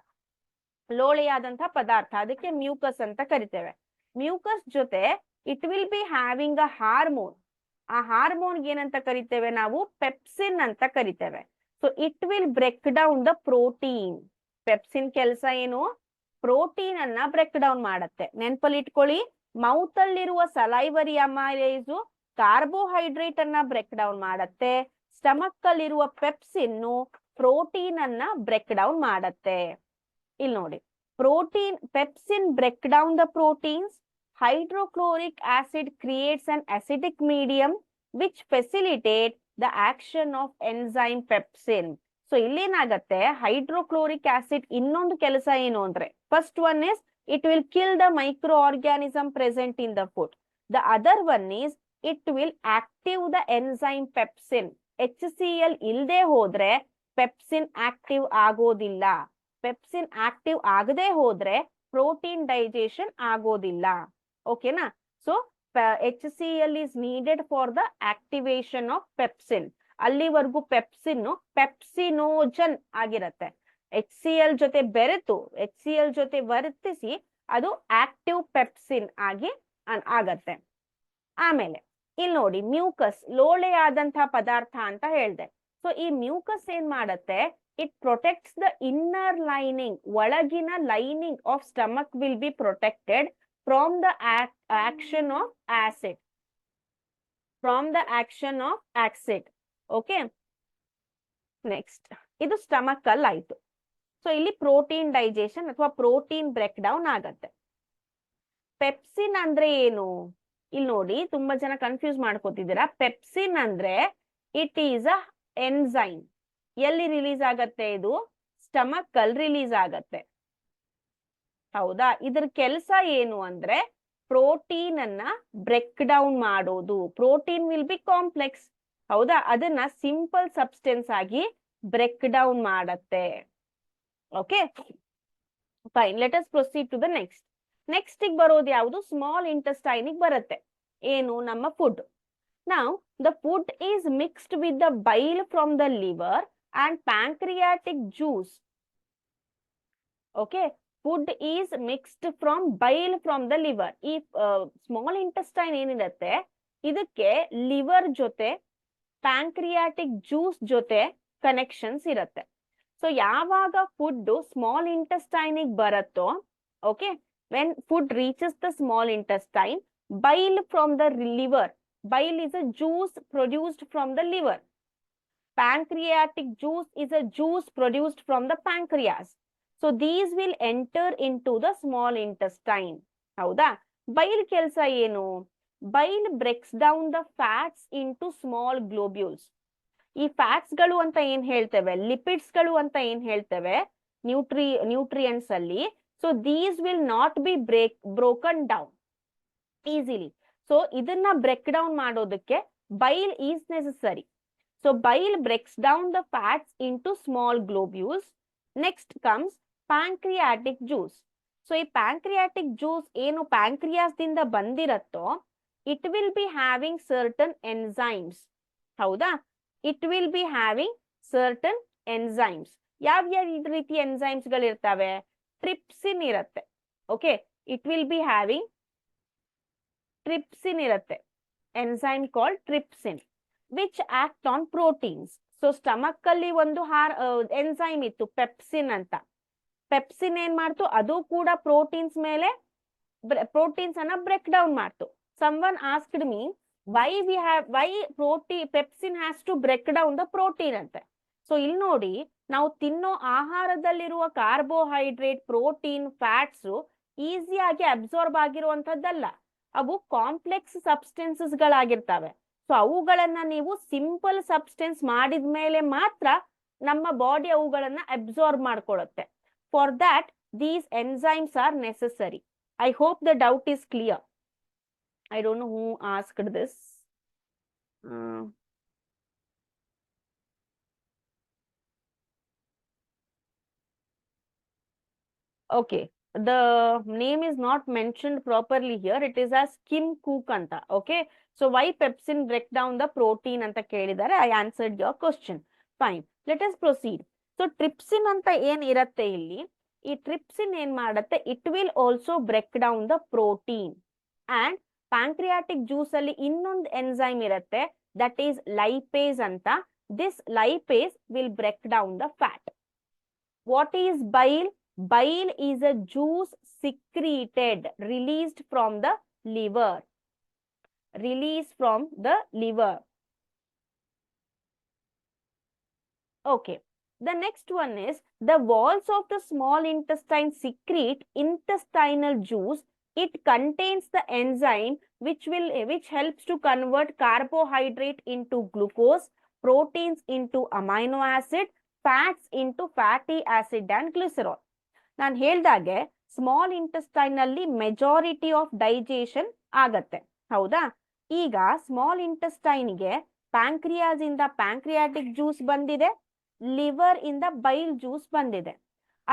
ಲೋಳೆಯಾದಂತಹ ಪದಾರ್ಥ, ಅದಕ್ಕೆ ಮ್ಯೂಕಸ್ ಅಂತ ಕರಿತೇವೆ. ಮ್ಯೂಕಸ್ ಜೊತೆ it will be having a hormone. ಆ ಹಾರ್ಮೋನ್ ಏನಂತ ಕರಿತೇವೆ ನಾವು? ಪೆಪ್ಸಿನ್ ಅಂತ ಕರಿತೇವೆ. So it will break down the protein. Pepsin ಕೆಲಸ ಏನು? ಪ್ರೋಟೀನ್ ಅನ್ನ ಬ್ರೇಕ್ ಡೌನ್ ಮಾಡುತ್ತೆ. ನೆನ್ಪಲ್ಲಿ ಇಟ್ಕೊಳ್ಳಿ, ಮೌತ್ ಅಲ್ಲಿರುವ ಸಲೈವರಿ ಅಮೈಲೇಸು ಕಾರ್ಬೋಹೈಡ್ರೇಟ್ ಅನ್ನ ಬ್ರೇಕ್ ಡೌನ್ ಮಾಡುತ್ತೆ. ಸ್ಟಮಕ್ ಅಲ್ಲಿರುವ ಪೆಪ್ಸಿನ್ ಪ್ರೋಟೀನ್ ಅನ್ನ ಬ್ರೇಕ್ ಡೌನ್ ಮಾಡುತ್ತೆ. ಇಲ್ಲಿ ನೋಡಿ, protein pepsin break down the proteins. Hydrochloric acid creates an acidic medium which facilitate the action of enzyme pepsin. So ಇಲ್ಲೇನಾಗತ್ತೆ, ಹೈಡ್ರೋಕ್ಲೋರಿಕ್ ಆಸಿಡ್ ಇನ್ನೊಂದು ಕೆಲಸ ಏನು ಅಂದ್ರೆ, first one is it will kill the microorganism present in the food. The other one is it will active the enzyme pepsin. HCl ಇಲ್ದೆ ಹೋದ್ರೆ ಪೆಪ್ಸಿನ್ ಆಕ್ಟಿವ್ ಆಗೋದಿಲ್ಲ. ಪೆಪ್ಸಿನ್ ಆಕ್ಟಿವ್ ಆಗದೆ ಹೋದ್ರೆ ಪ್ರೋಟೀನ್ ಡೈಜೆಷನ್ ಆಗೋದಿಲ್ಲ. ಓಕೆನಾ? So HCl is needed for the activation of pepsin. ಅಲ್ಲಿವರೆಗೂ ಪೆಪ್ಸಿನ್ ಪೆಪ್ಸಿನೋಜನ್ ಆಗಿರತ್ತೆ. HCl ಜೊತೆ ಬೆರೆತು HCl ಜೊತೆ ವರ್ತಿಸಿ ಅದು ಆಕ್ಟಿವ್ ಪೆಪ್ಸಿನ್ ಆಗಿ ಆಗತ್ತೆ. ಆಮೇಲೆ ಇಲ್ಲಿ ನೋಡಿ, ಮ್ಯೂಕಸ್ ಲೋಳೆಯಾದಂತಹ ಪದಾರ್ಥ ಅಂತ ಹೇಳ್ದೆ. ಸೊ ಈ ಮ್ಯೂಕಸ್ ಏನ್ ಮಾಡತ್ತೆ, it protects the inner lining. ಒಳಗಿನ lining of stomach will be protected from the action of acid. Okay, next ಇದು ಸ್ಟಮಕ್ ಅಲ್ಲಿ ಆಯ್ತು. ಸೊ ಇಲ್ಲಿ ಪ್ರೋಟೀನ್ ಡೈಜೆಷನ್ ಅಥವಾ ಪ್ರೋಟೀನ್ ಬ್ರೇಕ್ ಡೌನ್ ಆಗತ್ತೆ. ಪೆಪ್ಸಿನ್ ಅಂದ್ರೆ ಏನು? ಇಲ್ಲಿ ನೋಡಿ, ತುಂಬಾ ಜನ ಕನ್ಫ್ಯೂಸ್ ಮಾಡ್ಕೋತಿದ್ದೀರಾ. ಪೆಪ್ಸಿನ್ ಅಂದ್ರೆ ಇಟ್ ಈಸ್ ಅ ಎನ್ಸೈಮ್. ಎಲ್ಲಿ ರಿಲೀಸ್ ಆಗತ್ತೆ? ಇದು ಸ್ಟಮಕ್ ಅಲ್ಲಿ ರಿಲೀಸ್ ಆಗತ್ತೆ. ಹೌದಾ? ಇದ್ರ ಕೆಲಸ ಏನು ಅಂದ್ರೆ ಪ್ರೋಟೀನ್ ಅನ್ನ ಬ್ರೇಕ್ ಡೌನ್ ಮಾಡೋದು. ಪ್ರೋಟೀನ್ ವಿಲ್ ಬಿ ಕಾಂಪ್ಲೆಕ್ಸ್, ಹೌದಾ? ಅದನ್ನ ಸಿಂಪಲ್ ಸಬ್ಸ್ಟೆನ್ಸ್ ಆಗಿ ಬ್ರೇಕ್ ಡೌನ್ ಮಾಡತ್ತೆ. Okay, fine. Let us proceed to the next. Next ಬರೋದು ಯಾವುದು? ಸ್ಮಾಲ್ ಇಂಟೆಸ್ಟೈನ್ ಬರುತ್ತೆ. ಏನು? ನಮ್ಮ ಫುಡ್. ನಾವು the food is mixed with the bile from the liver and pancreatic juice. Okay, food is mixed from bile from the liver. ಈ ಸ್ಮಾಲ್ ಇಂಟೆಸ್ಟೈನ್ ಏನಿರುತ್ತೆ, ಇದಕ್ಕೆ ಲಿವರ್ ಜೊತೆ ಪ್ಯಾಂಕ್ರಿಯಾಟಿಕ್ ಜ್ಯೂಸ್ ಜೊತೆ ಕನೆಕ್ಷನ್ಸ್ ಇರುತ್ತೆ. ಸೊ ಯಾವಾಗ ಫುಡ್ ಸ್ಮಾಲ್ ಇಂಟೆಸ್ಟೈನ್ ಬರುತ್ತೋ, okay, when food reaches the small intestine, bile from the liver. Bile is a juice produced from the liver. Pancreatic juice is a juice produced from the pancreas. So these will enter into the small intestine. ಹೌದಾ? ಬೈಲ್ ಕೆಲಸ ಏನು? Bile breaks down the fats into small globules. ಈ ಫ್ಯಾಟ್ಸ್ ಗಳು ಅಂತ ಏನ್ ಹೇಳ್ತೇವೆ, ಲಿಪಿಡ್ಸ್ ಗಳು ಅಂತ ಏನ್ ಹೇಳ್ತೇವೆ ನ್ಯೂಟ್ರಿಯೆಂಟ್ಸ್ ಅಲ್ಲಿ. So these will not be broken down easily. So ಇದನ್ನ ಬ್ರೇಕ್ ಡೌನ್ ಮಾಡೋದಕ್ಕೆ bile is necessary. So bile breaks down the fats into small globules. Next comes pancreatic juice. So ಈ ಪ್ಯಾಂಕ್ರಿಯಾಟಿಕ್ ಜ್ಯೂಸ್ ಏನು ಪ್ಯಾಂಕ್ರಿಯಾಸ್ ದಿಂದ ಬಂದಿರತ್ತೋ, it will be having certain enzymes. ಹೌದಾ? It will be having certain enzymes. ಯಾವ ರೀತಿ ಎನ್ಸೈಮ್ಸ್ ಗಳು ಇರ್ತವೆ? ಟ್ರಿಪ್ಸಿನ್ ಇರುತ್ತೆ. Okay, it will be having trypsin ಇರುತ್ತೆ. Enzyme called trypsin which act on proteins. So stomach ಅಲ್ಲಿ ಒಂದು ಎನ್ಸೈಮ್ ಇತ್ತು ಪೆಪ್ಸಿನ್ ಅಂತ. ಪೆಪ್ಸಿನ್ ಏನ್ ಮಾಡ್ತು? ಅದು ಕೂಡ ಪ್ರೋಟೀನ್ಸ್ ಮೇಲೆ ಪ್ರೋಟೀನ್ಸ್ ಅನ್ನ ಬ್ರೇಕ್ ಡೌನ್ ಮಾಡ್ತು. Someone asked me why pepsin has to break down the protein ante. So ಇಲ್ಲಿ ನೋಡಿ, ನಾವು ತಿನ್ನೋ ಆಹಾರದಲ್ಲಿರುವ ಕಾರ್ಬೋಹೈಡ್ರೇಟ್, ಪ್ರೋಟೀನ್, ಫ್ಯಾಟ್ಸ್ ಈಸಿಯಾಗಿ ಅಬ್ಸಾರ್ಬ್ ಆಗಿರುವಂತದ್ದಲ್ಲ. ಅವು ಕಾಂಪ್ಲೆಕ್ಸ್ ಸಬ್ಸ್ಟೆನ್ಸಸ್ ಗಳಾಗಿರ್ತವೆ. ಸೊ ಅವುಗಳನ್ನ ನೀವು ಸಿಂಪಲ್ ಸಬ್ಸ್ಟೆನ್ಸ್ ಮಾಡಿದ್ಮೇಲೆ ಮಾತ್ರ ನಮ್ಮ ಬಾಡಿ ಅವುಗಳನ್ನ ಅಬ್ಸಾರ್ಬ್ ಮಾಡ್ಕೊಳ್ಳುತ್ತೆ. For that these enzymes are necessary. I hope the doubt is clear. I don't know who asked this. Okay, the name is not mentioned properly here. It is as Kim Cook anta. Okay, so why pepsin break down the protein anta kelidare? I answered your question. Fine, let us proceed. So trypsin anta ಏನ್ ಇರುತ್ತೆ ಇಲ್ಲಿ? ಈ trypsin ಏನ್ ಮಾಡುತ್ತೆ? It will also break down the protein. And pancreatic juice ಅಲ್ಲಿ ಇನ್ನೊಂದು ಎನ್ಸೈಮ್ ಇರುತ್ತೆ, ದಟ್ ಈಸ್ ಲೈಪೇಸ್ ಅಂತ. This lipase will break down the fat. What is bile? Bile is a juice secreted, released from the liver. Released from the liver. Okay. The next one is the walls of the small intestine secrete intestinal juice. It contains the enzyme which helps to convert carbohydrate into glucose, proteins into amino acid, fats into fatty acid and glycerol. ನಾನು ಹೇಳ್ದಾಗೆ ಸ್ಮಾಲ್ ಇಂಟೆಸ್ಟೈನ್ ನಲ್ಲಿ ಮೆಜಾರಿಟಿ ಆಫ್ ಡೈಜೆಷನ್ ಆಗತ್ತೆ. ಹೌದಾ? ಈಗ ಸ್ಮಾಲ್ ಇಂಟೆಸ್ಟೈನ್ಗೆ ಪ್ಯಾಂಕ್ರಿಯಾಸ್ ಇಂದ ಪ್ಯಾಂಕ್ರಿಯಾಟಿಕ್ ಜ್ಯೂಸ್ ಬಂದಿದೆ, ಲಿವರ್ ಇಂದ ಬೈಲ್ ಜ್ಯೂಸ್ ಬಂದಿದೆ.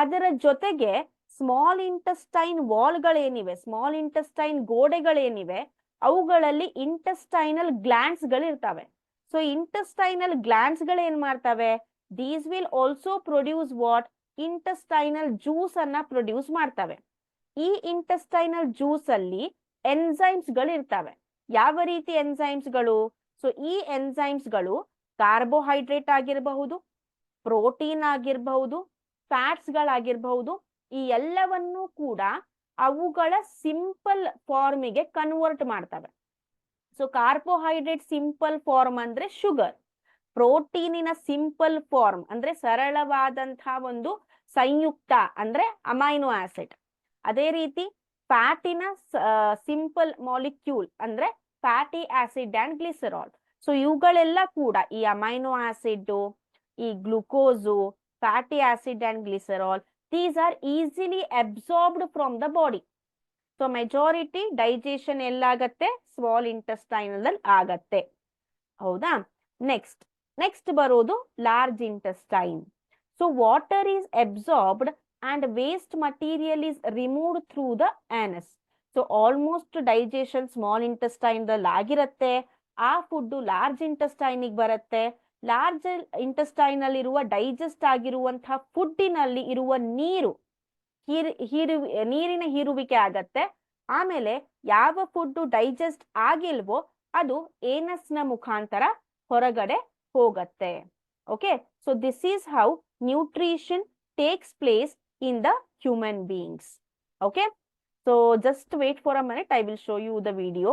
ಅದರ ಜೊತೆಗೆ ಸ್ಮಾಲ್ ಇಂಟೆಸ್ಟೈನ್ ವಾಲ್ಗಳೇನಿವೆ, ಸ್ಮಾಲ್ ಇಂಟೆಸ್ಟೈನ್ ಗೋಡೆಗಳೇನಿವೆ, ಅವುಗಳಲ್ಲಿ ಇಂಟೆಸ್ಟೈನಲ್ ಗ್ಲ್ಯಾಂಡ್ಸ್ ಗಳಿರ್ತವೆ. ಸೊ ಇಂಟೆಸ್ಟೈನಲ್ ಗ್ಲ್ಯಾಂಡ್ಸ್ ಗಳು ಏನ್ ಮಾಡ್ತವೆ? These will also produce what? Intestinal juice ಅನ್ನ ಪ್ರೊಡ್ಯೂಸ್ ಮಾಡ್ತವೆ. ಈ ಇಂಟೆಸ್ಟೈನಲ್ ಜ್ಯೂಸ್ ಅಲ್ಲಿ ಎನ್ಸೈಮ್ಸ್ ಗಳು ಇರ್ತವೆ. ಯಾವ ರೀತಿ ಎನ್ಸೈಮ್ಸ್ ಗಳು? ಸೊ ಈ ಎನ್ಸೈಮ್ಸ್ ಗಳು ಕಾರ್ಬೋಹೈಡ್ರೇಟ್ ಆಗಿರಬಹುದು, ಪ್ರೋಟೀನ್ ಆಗಿರಬಹುದು, ಫ್ಯಾಟ್ಸ್ ಗಳಾಗಿರಬಹುದು, ಈ ಎಲ್ಲವನ್ನೂ ಕೂಡ ಅವುಗಳ ಸಿಂಪಲ್ ಫಾರ್ಮಿಗೆ ಕನ್ವರ್ಟ್ ಮಾಡ್ತವೆ. ಸೊ ಕಾರ್ಬೋಹೈಡ್ರೇಟ್ ಸಿಂಪಲ್ ಫಾರ್ಮ್ ಅಂದ್ರೆ ಶುಗರ್, ಪ್ರೋಟೀನಿನ ಸಿಂಪಲ್ ಫಾರ್ಮ್ ಅಂದ್ರೆ ಸರಳವಾದಂತಹ ಒಂದು ಸಂಯುಕ್ತ ಅಂದ್ರೆ ಅಮೈನೋ ಆಸಿಡ್. ಅದೇ ರೀತಿ ಫ್ಯಾಟಿನ ಸಿಂಪಲ್ ಮಾಲಿಕ್ಯೂಲ್ ಅಂದ್ರೆ fatty acid and glycerol. So ಇವುಗಳೆಲ್ಲ ಕೂಡ ಈ ಅಮೈನೋ ಆಸಿಡ್, ಈ glucose, fatty acid and glycerol, these are easily absorbed from the body. So majority digestion ಎಲ್ಲಾಗತ್ತೆ? ಸ್ಮಾಲ್ ಇಂಟೆಸ್ಟೈನ್ ಅಲ್ಲಿ ಆಗತ್ತೆ. ಹೌದಾ? ನೆಕ್ಸ್ಟ್ ಬರೋದು large intestine. So water is absorbed and waste material is removed through the anus. So almost digestion small intestine ದಲ್ಲಿ ಆಗಿರತ್ತೆ. ಆ ಫುಡ್ ಲಾರ್ಜ್ ಇಂಟೆಸ್ಟೈನ್ ಬರುತ್ತೆ. ಲಾರ್ಜ್ ಇಂಟೆಸ್ಟೈನ್ ಅಲ್ಲಿರುವ ಡೈಜೆಸ್ಟ್ ಆಗಿರುವಂತಹ ಫುಡ್ಡಿನಲ್ಲಿ ಇರುವ ನೀರಿನ ಹೀರುವಿಕೆ ಆಗತ್ತೆ. ಆಮೇಲೆ ಯಾವ ಫುಡ್ ಡೈಜೆಸ್ಟ್ ಆಗಿಲ್ವೋ ಅದು ಏನಸ್ ನ ಮುಖಾಂತರ ಹೊರಗಡೆ ಹೋಗತ್ತೆ. Okay, so this is how nutrition takes place in the human beings. Okay, so just wait for a minute, I will show you the video.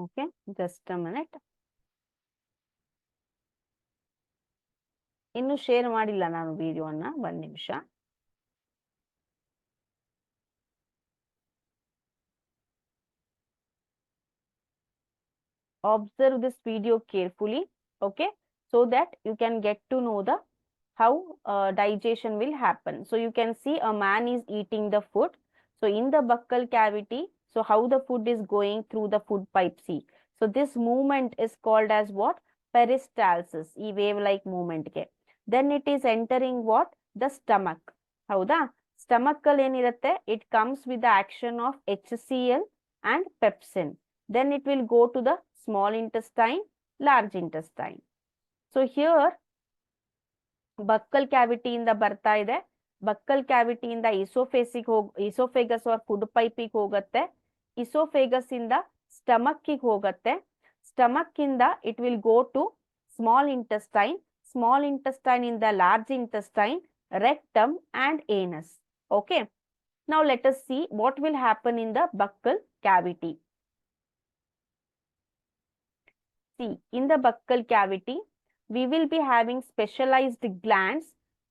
Okay, just a minute. ಇನ್ನು ಶೇರ್ ಮಾಡಿಲ್ಲ ನಾನು ವಿಡಿಯೋನ, ಒಂದ್ ನಿಮಿಷ. Observe this video carefully, okay, so that you can get to know the how digestion will happen. So you can see a man is eating the food. So in the buccal cavity, so how the food is going through the food pipe, see. So this movement is called as what? Peristalsis, e wave like movement ke. Then it is entering what? The stomach. Hauda? Stomach al enirutte, it comes with the action of HCl and pepsin. then it will go to the small intestine, large intestine. So here buccal cavity ಇಂದ ಬರ್ತಾ ಇದೆ. buccal cavity ಇಂದ esophagus or food pipe ಗೆ ಹೋಗುತ್ತೆ. esophagus ಇಂದ stomach ಗೆ ಹೋಗುತ್ತೆ. stomach ಇಂದ it will go to small intestine. small intestine in the large intestine, rectum and anus. Okay. Now let us see what will happen in the buccal cavity. See, in the buccal cavity, we will be having specialized glands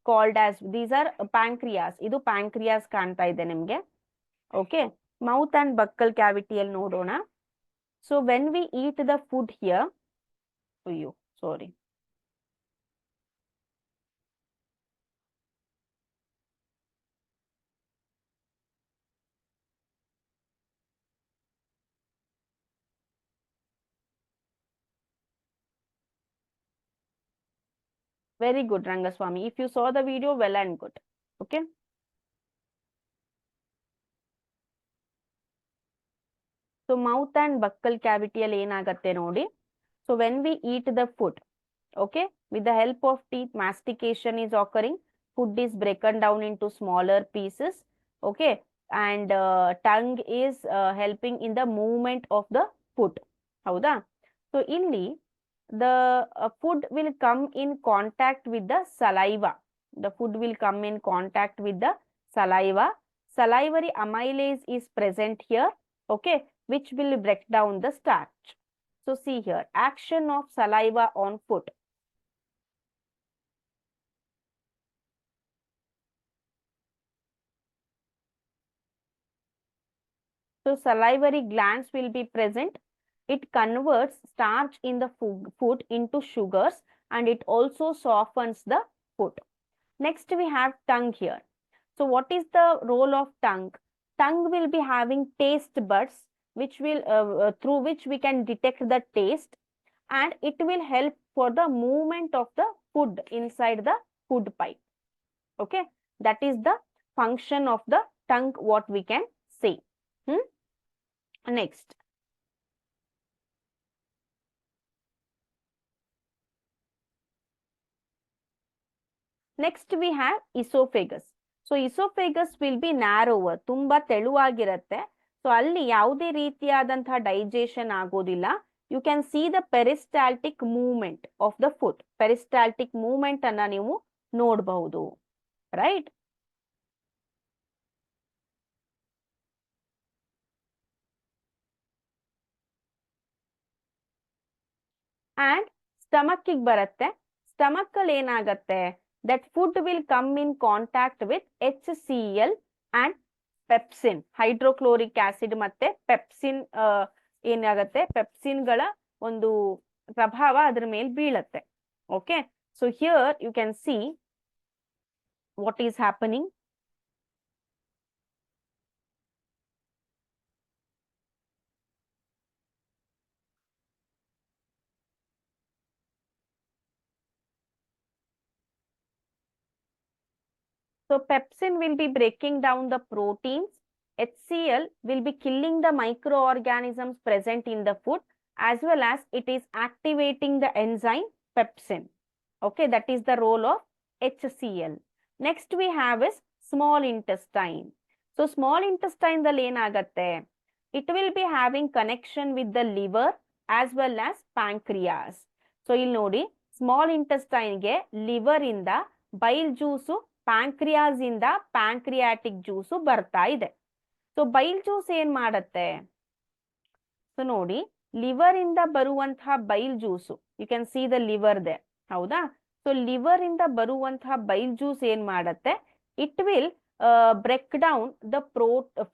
called as, these are pancreas. Idu pancreas kanta ide nimge. Okay. Mouth and buccal cavity al nodona. So when we eat the food here, sorry. Very good, Rangaswamy. If you saw the video, well and good. Okay. So mouth and buccal cavity al enagatte nodi. So when we eat the food, okay, with the help of teeth, mastication is occurring. Food is broken down into smaller pieces. Okay. And tongue is helping in the movement of the food. Hauda? So illi the food will come in contact with the saliva. The food will come in contact with the saliva. Salivary amylase is present here, okay, which will break down the starch. So see here, action of saliva on food. So salivary glands will be present. It converts starch in the food into sugars, and it also softens the food. Next we have tongue here. So what is the role of tongue? Tongue will be having taste buds, which will through which we can detect the taste, and it will help for the movement of the food inside the food pipe. Okay, that is the function of the tongue, what we can say. Next. Next we have esophagus. So esophagus will be narrower, ತುಂಬಾ ತೆಳುವಾಗಿರುತ್ತೆ. So ಅಲ್ಲಿ ಯಾವುದೇ ರೀತಿಯಾದಂತಹ ಡೈಜೆಷನ್ ಆಗೋದಿಲ್ಲ. You can see the peristaltic movement of the food. Peristaltic movement ಅನ್ನ ನೀವು ನೋಡಬಹುದು, right? And stomach ಗೆ ಬರುತ್ತೆ. Stomach ಅಲ್ಲಿ ಏನಾಗುತ್ತೆ? That food will come in contact with HCl and pepsin. Hydrochloric acid ಮತ್ತೆ pepsin ಏನಾಗುತ್ತೆ? Pepsin ಗಳ ಒಂದು ಪ್ರಭಾವ ಅದರ ಮೇಲೆ ಬೀಳುತ್ತೆ. Okay. So here you can see what is happening. So pepsin will be breaking down the proteins. HCl will be killing the microorganisms present in the food, as well as it is activating the enzyme pepsin. Okay, that is the role of HCl. Next we have is small intestine. So small intestine the ಏನಾಗತ್ತೆ? It will be having connection with the liver as well as pancreas. So ಇಲ್ಲಿ ನೋಡಿ, small intestine ಗೆ liver ಇಂದ bile juice, pancreas ಇಂದ pancreatic juice ಬರ್ತಾ ಇದೆ. So bile juice ಏನ್ ಮಾಡತ್ತೆ? So ನೋಡಿ, liver ಇಂದ ಬರುವಂತಹ bile juice, you can see the liver there, ಹೌದಾ? So liver ಇಂದ ಬರುವಂತಹ bile juice ಏನ್ ಮಾಡತ್ತೆ? It will break down the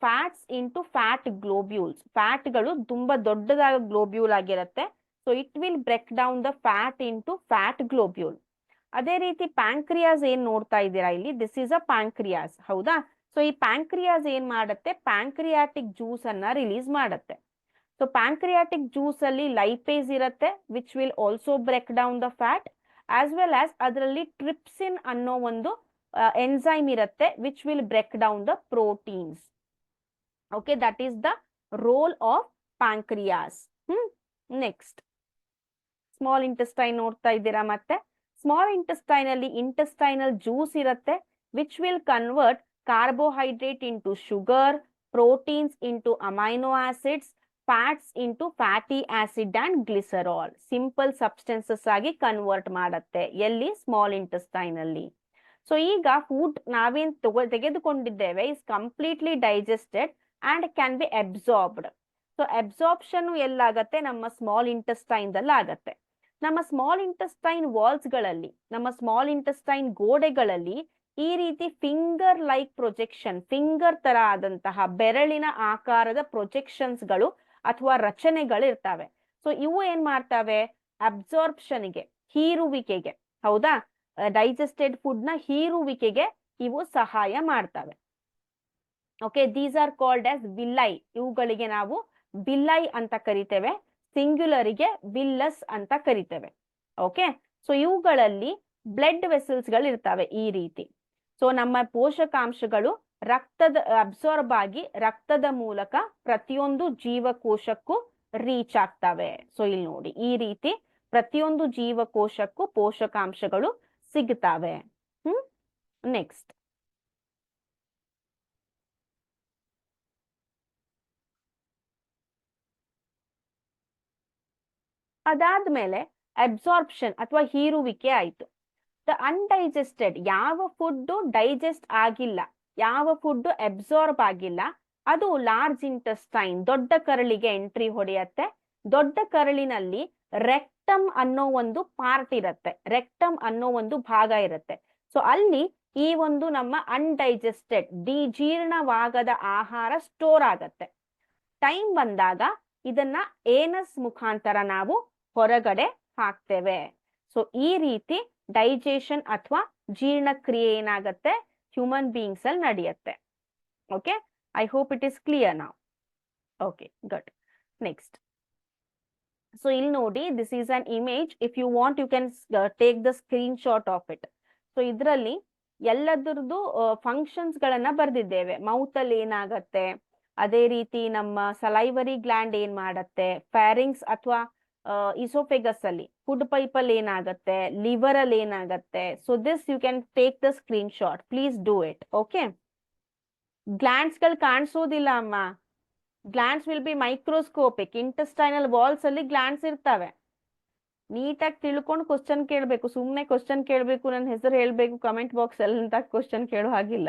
fats into fat globules. Fat ಗಳು ತುಂಬಾ ದೊಡ್ಡದಾದ globule ಆಗಿರುತ್ತೆ. So it will break down the fat into fat globule. ಅದೇ ರೀತಿ ಪ್ಯಾಂಕ್ರಿಯಾಸ್ ಏನ್ ನೋಡ್ತಾ ಇದ್ದೀರಾ ಇಲ್ಲಿ, ದಿಸ್ ಇಸ್ ಅ ಪ್ಯಾಂಕ್ರಿಯಾಸ್, ಹೌದಾ? ಸೊ ಈ ಪ್ಯಾಂಕ್ರಿಯಾಸ್ ಏನ್ ಮಾಡುತ್ತೆ? ಪ್ಯಾಂಕ್ರಿಯಾಟಿಕ್ ಜ್ಯೂಸ್ ಅನ್ನ ರಿಲೀಸ್ ಮಾಡುತ್ತೆ. ಸೊ ಪ್ಯಾಂಕ್ರಿಯಾಟಿಕ್ ಜ್ಯೂಸ್ ಅಲ್ಲಿ ಲೈಪೇಸ್ ಇರುತ್ತೆ, which will also break down the fat, as well as ಅದರಲ್ಲಿ ಟ್ರಿಪ್ಸಿನ್ ಅನ್ನೋ ಒಂದು enzyme ಇರುತ್ತೆ, which will break down the proteins. Okay, that is the role of pancreas. Next small intestine ನೋಡ್ತಾ ಇದ್ದೀರಾ. ಮತ್ತೆ ಸ್ಮಾಲ್ ಇಂಟೆಸ್ಟೈನ್ ಅಲ್ಲಿ ಇಂಟೆಸ್ಟೈನಲ್ ಜ್ಯೂಸ್ ಇರುತ್ತೆ, which will convert carbohydrate into sugar, proteins into amino acids, fats into fatty acid and glycerol. Simple substances ಆಗಿ ಕನ್ವರ್ಟ್ ಮಾಡುತ್ತೆ. ಎಲ್ಲಿ? ಸ್ಮಾಲ್ ಇಂಟೆಸ್ಟೈನ್ ಅಲ್ಲಿ. ಸೊ ಈಗ ಫುಡ್ ನಾವೇನ್ ತೆಗೆದುಕೊಂಡಿದ್ದೇವೆ is completely digested and can be absorbed. So absorption ಎಲ್ಲಾಗತ್ತೆ? ನಮ್ಮ ಸ್ಮಾಲ್ ಇಂಟೆಸ್ಟೈನ್ ದಲ್ಲಿ ಆಗತ್ತೆ. ನಮ್ಮ ಸ್ಮಾಲ್ ಇಂಟೆಸ್ಟೈನ್ ವಾಲ್ಸ್ ಗಳಲ್ಲಿ, ನಮ್ಮ ಸ್ಮಾಲ್ ಇಂಟೆಸ್ಟೈನ್ ಗೋಡೆಗಳಲ್ಲಿ ಈ ರೀತಿ ಫಿಂಗರ್ ಲೈಕ್ ಪ್ರೊಜೆಕ್ಷನ್, ಫಿಂಗರ್ ತರ ಆದಂತಹ ಬೆರಳಿನ ಆಕಾರದ ಪ್ರೊಜೆಕ್ಷನ್ಸ್ ಗಳು ಅಥವಾ ರಚನೆಗಳು ಇರ್ತವೆ. ಸೊ ಇವು ಏನ್ ಮಾಡ್ತವೆ? ಅಬ್ಸಾರ್ಪ್ಷನ್ಗೆ, ಹೀರುವಿಕೆಗೆ, ಹೌದಾ, ಡೈಜೆಸ್ಟೆಡ್ ಫುಡ್ ನ ಹೀರುವಿಕೆಗೆ ಇವು ಸಹಾಯ ಮಾಡ್ತವೆ. Okay, these are called as villi. ಇವುಗಳಿಗೆ ನಾವು ವಿಲ್ಲೈ ಅಂತ ಕರಿತೇವೆ, ಸಿಂಗ್ಯುಲರಿಗೆ ವಿಲ್ಲಸ್ ಅಂತ ಕರಿತೇವೆ. ಓಕೆ, ಸೊ ಇವುಗಳಲ್ಲಿ ಬ್ಲಡ್ ವೆಸಲ್ಸ್ ಗಳು ಇರ್ತವೆ ಈ ರೀತಿ. ಸೊ ನಮ್ಮ ಪೋಷಕಾಂಶಗಳು ರಕ್ತದ ಅಬ್ಸಾರ್ಬ್ ಆಗಿ ರಕ್ತದ ಮೂಲಕ ಪ್ರತಿಯೊಂದು ಜೀವಕೋಶಕ್ಕೂ ರೀಚ್ ಆಗ್ತವೆ. ಸೊ ಇಲ್ಲಿ ನೋಡಿ, ಈ ರೀತಿ ಪ್ರತಿಯೊಂದು ಜೀವಕೋಶಕ್ಕೂ ಪೋಷಕಾಂಶಗಳು ಸಿಗ್ತವೆ. ನೆಕ್ಸ್ಟ್ ಅದಾದ್ಮೇಲೆ ಅಬ್ಸಾರ್ಪ್ಷನ್ ಅಥವಾ ಹೀರುವಿಕೆ ಆಯ್ತು. ದ ಅನ್ಡೈಜೆಸ್ಟೆಡ್, ಯಾವ ಫುಡ್ ಡೈಜೆಸ್ಟ್ ಆಗಿಲ್ಲ, ಯಾವ ಫುಡ್ ಅಬ್ಸಾರ್ಬ್ ಆಗಿಲ್ಲ, ಅದು ಲಾರ್ಜ್ ಇಂಟೆಸ್ಟೈನ್, ದೊಡ್ಡ ಕರಳಿಗೆ ಎಂಟ್ರಿ ಹೊಡೆಯತ್ತೆ. ದೊಡ್ಡ ಕರಳಿನಲ್ಲಿ ರೆಕ್ಟಮ್ ಅನ್ನೋ ಒಂದು ಪಾರ್ಟ್ ಇರುತ್ತೆ, ರೆಕ್ಟಮ್ ಅನ್ನೋ ಒಂದು ಭಾಗ ಇರುತ್ತೆ. ಸೊ ಅಲ್ಲಿ ಈ ಒಂದು ನಮ್ಮ ಅನ್ಡೈಜೆಸ್ಟೆಡ್, ಜೀರ್ಣವಾಗದ ಆಹಾರ ಸ್ಟೋರ್ ಆಗತ್ತೆ. ಟೈಮ್ ಬಂದಾಗ ಇದನ್ನ ಏನಸ್ ಮುಖಾಂತರ ನಾವು ಹೊರಗಡೆ ಹಾಕ್ತೇವೆ. ಸೊ ಈ ರೀತಿ ಡೈಜೆಷನ್ ಅಥವಾ ಜೀರ್ಣಕ್ರಿಯೆ ಏನಾಗತ್ತೆ? ಹ್ಯೂಮನ್ ಬೀಯಿಂಗ್ಸ್ ಅಲ್ಲಿ ನಡೆಯುತ್ತೆ. Okay, I hope it is clear now. Okay, good. Next, so ಇಲ್ಲಿ ನೋಡಿ, this is an image. If you want you can take the screen shot of it. So ಇದರಲ್ಲಿ ಎಲ್ಲದರದ್ದು ಫಂಕ್ಷನ್ಸ್ ಗಳನ್ನ ಬರ್ದಿದ್ದೇವೆ. ಮೌತ್ ಅಲ್ಲಿ ಏನಾಗತ್ತೆ, ಅದೇ ರೀತಿ ನಮ್ಮ ಸಲೈವರಿ ಗ್ಲ್ಯಾಂಡ್ ಏನ್ ಮಾಡತ್ತೆ, ಫ್ಯಾರಿಂಗ್ಸ್ ಅಥವಾ ಇಸೋಫೆಗಸ್ ಅಲ್ಲಿ, ಫುಡ್ ಪೈಪ್ ಅಲ್ಲಿ ಏನಾಗತ್ತೆ, ಲಿವರ್ ಅಲ್ಲಿ ಏನಾಗತ್ತೆ. So this you can take the screen shot, please do it. Okay, glands ಗಳು ಕಾಣಿಸೋದಿಲ್ಲ ಅಮ್ಮ, glands will be microscopic. Intestinal walls ಅಲ್ಲಿ ಗ್ಲ್ಯಾಂಡ್ಸ್ ಇರ್ತವೆ. ನೀಟಾಗಿ ತಿಳ್ಕೊಂಡು ಕ್ವಶನ್ ಕೇಳಬೇಕು, ಸುಮ್ನೆ ಕ್ವಶನ್ ಕೇಳಬೇಕು, ನನ್ನ ಹೆಸರು ಹೇಳ್ಬೇಕು ಕಮೆಂಟ್ ಬಾಕ್ಸ್ ಅಲ್ಲಿ ಅಂತ ಕ್ವಶನ್ ಕೇಳೋ ಹಾಗಿಲ್ಲ.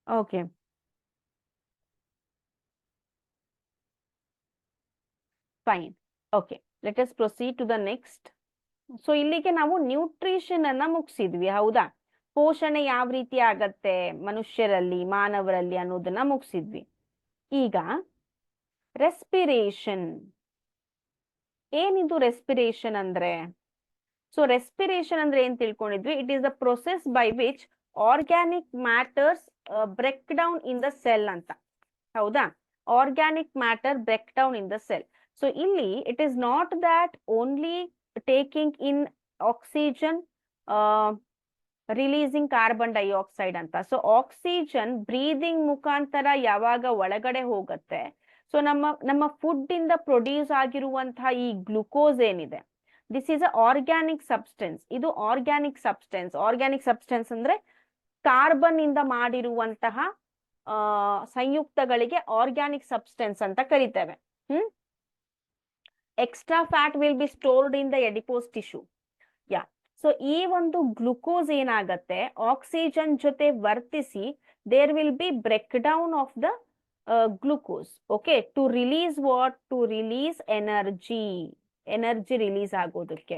Okay, fine. Okay, let us proceed to the next. So ಇಲ್ಲಿಗೆ ನಾವು ನ್ಯೂಟ್ರಿಷನ್ ಅನ್ನ ಮುಗಿಸಿದ್ವಿ, ಹೌದಾ? ಪೋಷಣೆ ಯಾವ ರೀತಿ ಆಗತ್ತೆ ಮನುಷ್ಯರಲ್ಲಿ, ಮಾನವರಲ್ಲಿ ಅನ್ನೋದನ್ನ ಮುಗಿಸಿದ್ವಿ. ಈಗ ರೆಸ್ಪಿರೇಷನ್. ಏನಿದು ರೆಸ್ಪಿರೇಷನ್ ಅಂದ್ರೆ? ಸೊ ರೆಸ್ಪಿರೇಷನ್ ಅಂದ್ರೆ ಏನ್ ತಿಳ್ಕೊಂಡಿದ್ವಿ? It is the process by which organic matters break down in the cell ಅಂತ, ಹೌದಾ? Organic matter break down in the cell. So ಇಲ್ಲಿ it is not that only taking in oxygen, releasing carbon dioxide ಅಂತ. ಸೊ ಆಕ್ಸಿಜನ್ ಬ್ರೀದಿಂಗ್ ಮುಖಾಂತರ ಯಾವಾಗ ಒಳಗಡೆ ಹೋಗುತ್ತೆ, ಸೊ ನಮ್ಮ ಫುಡ್ ಇಂದ ಪ್ರೊಡ್ಯೂಸ್ ಆಗಿರುವಂತಹ ಈ ಗ್ಲುಕೋಸ್ ಏನಿದೆ, this is a organic substance. ಇದು ಆರ್ಗ್ಯಾನಿಕ್ ಸಬ್ಸ್ಟೆನ್ಸ್. ಆರ್ಗ್ಯಾನಿಕ್ ಸಬ್ಸ್ಟೆನ್ಸ್ ಅಂದ್ರೆ ಕಾರ್ಬನ್ ಇಂದ ಮಾಡಿರುವಂತಹ ಸಂಯುಕ್ತಗಳಿಗೆ ಆರ್ಗ್ಯಾನಿಕ್ ಸಬ್ಸ್ಟೆನ್ಸ್ ಅಂತ ಕರಿತೇವೆ. Extra fat will be stored in the adipose tissue. Yeah, so ಈ ಒಂದು ಗ್ಲುಕೋಸ್ ಏನಾಗತ್ತೆ, ಆಕ್ಸಿಜನ್ ಜೊತೆ ವರ್ತಿಸಿ there will be break down of the glucose. Okay, to release what? To release energy. Energy release ಆಗೋದಕ್ಕೆ,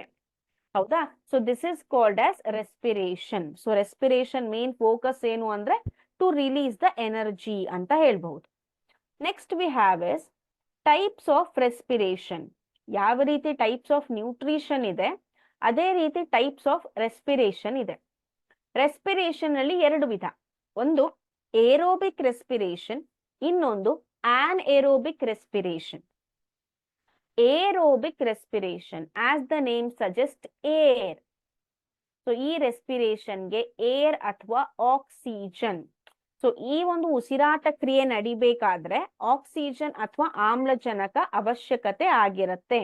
ಹೌದಾ? So this is called as respiration. So respiration main focus ಏನು ಅಂದ್ರೆ ಟು ರಿಲೀಸ್ ದ ಎನರ್ಜಿ ಅಂತ ಹೇಳ್ಬಹುದು. Next we have is types of respiration. ಯಾವ ರೀತಿ ಟೈಪ್ಸ್ ಆಫ್ ನ್ಯೂಟ್ರಿಷನ್ ಇದೆ, ಅದೇ ರೀತಿ ಟೈಪ್ಸ್ ಆಫ್ ರೆಸ್ಪಿರೇಷನ್ ಇದೆ. ರೆಸ್ಪಿರೇಷನ್ ಅಲ್ಲಿ ಎರಡು ವಿಧ. ಒಂದು ಏರೋಬಿಕ್ ರೆಸ್ಪಿರೇಷನ್, ಇನ್ನೊಂದು anaerobic respiration. Aerobic respiration, as the name suggest, air. So ಈ ರೆಸ್ಪಿರೇಷನ್ಗೆ ಏರ್ ಅಥವಾ ಆಕ್ಸಿಜನ್, ಸೊ ಈ ಒಂದು ಉಸಿರಾಟ ಕ್ರಿಯೆ ನಡಿಬೇಕಾದ್ರೆ ಆಕ್ಸಿಜನ್ ಅಥವಾ ಆಮ್ಲಜನಕ ಅವಶ್ಯಕತೆ ಆಗಿರುತ್ತೆ.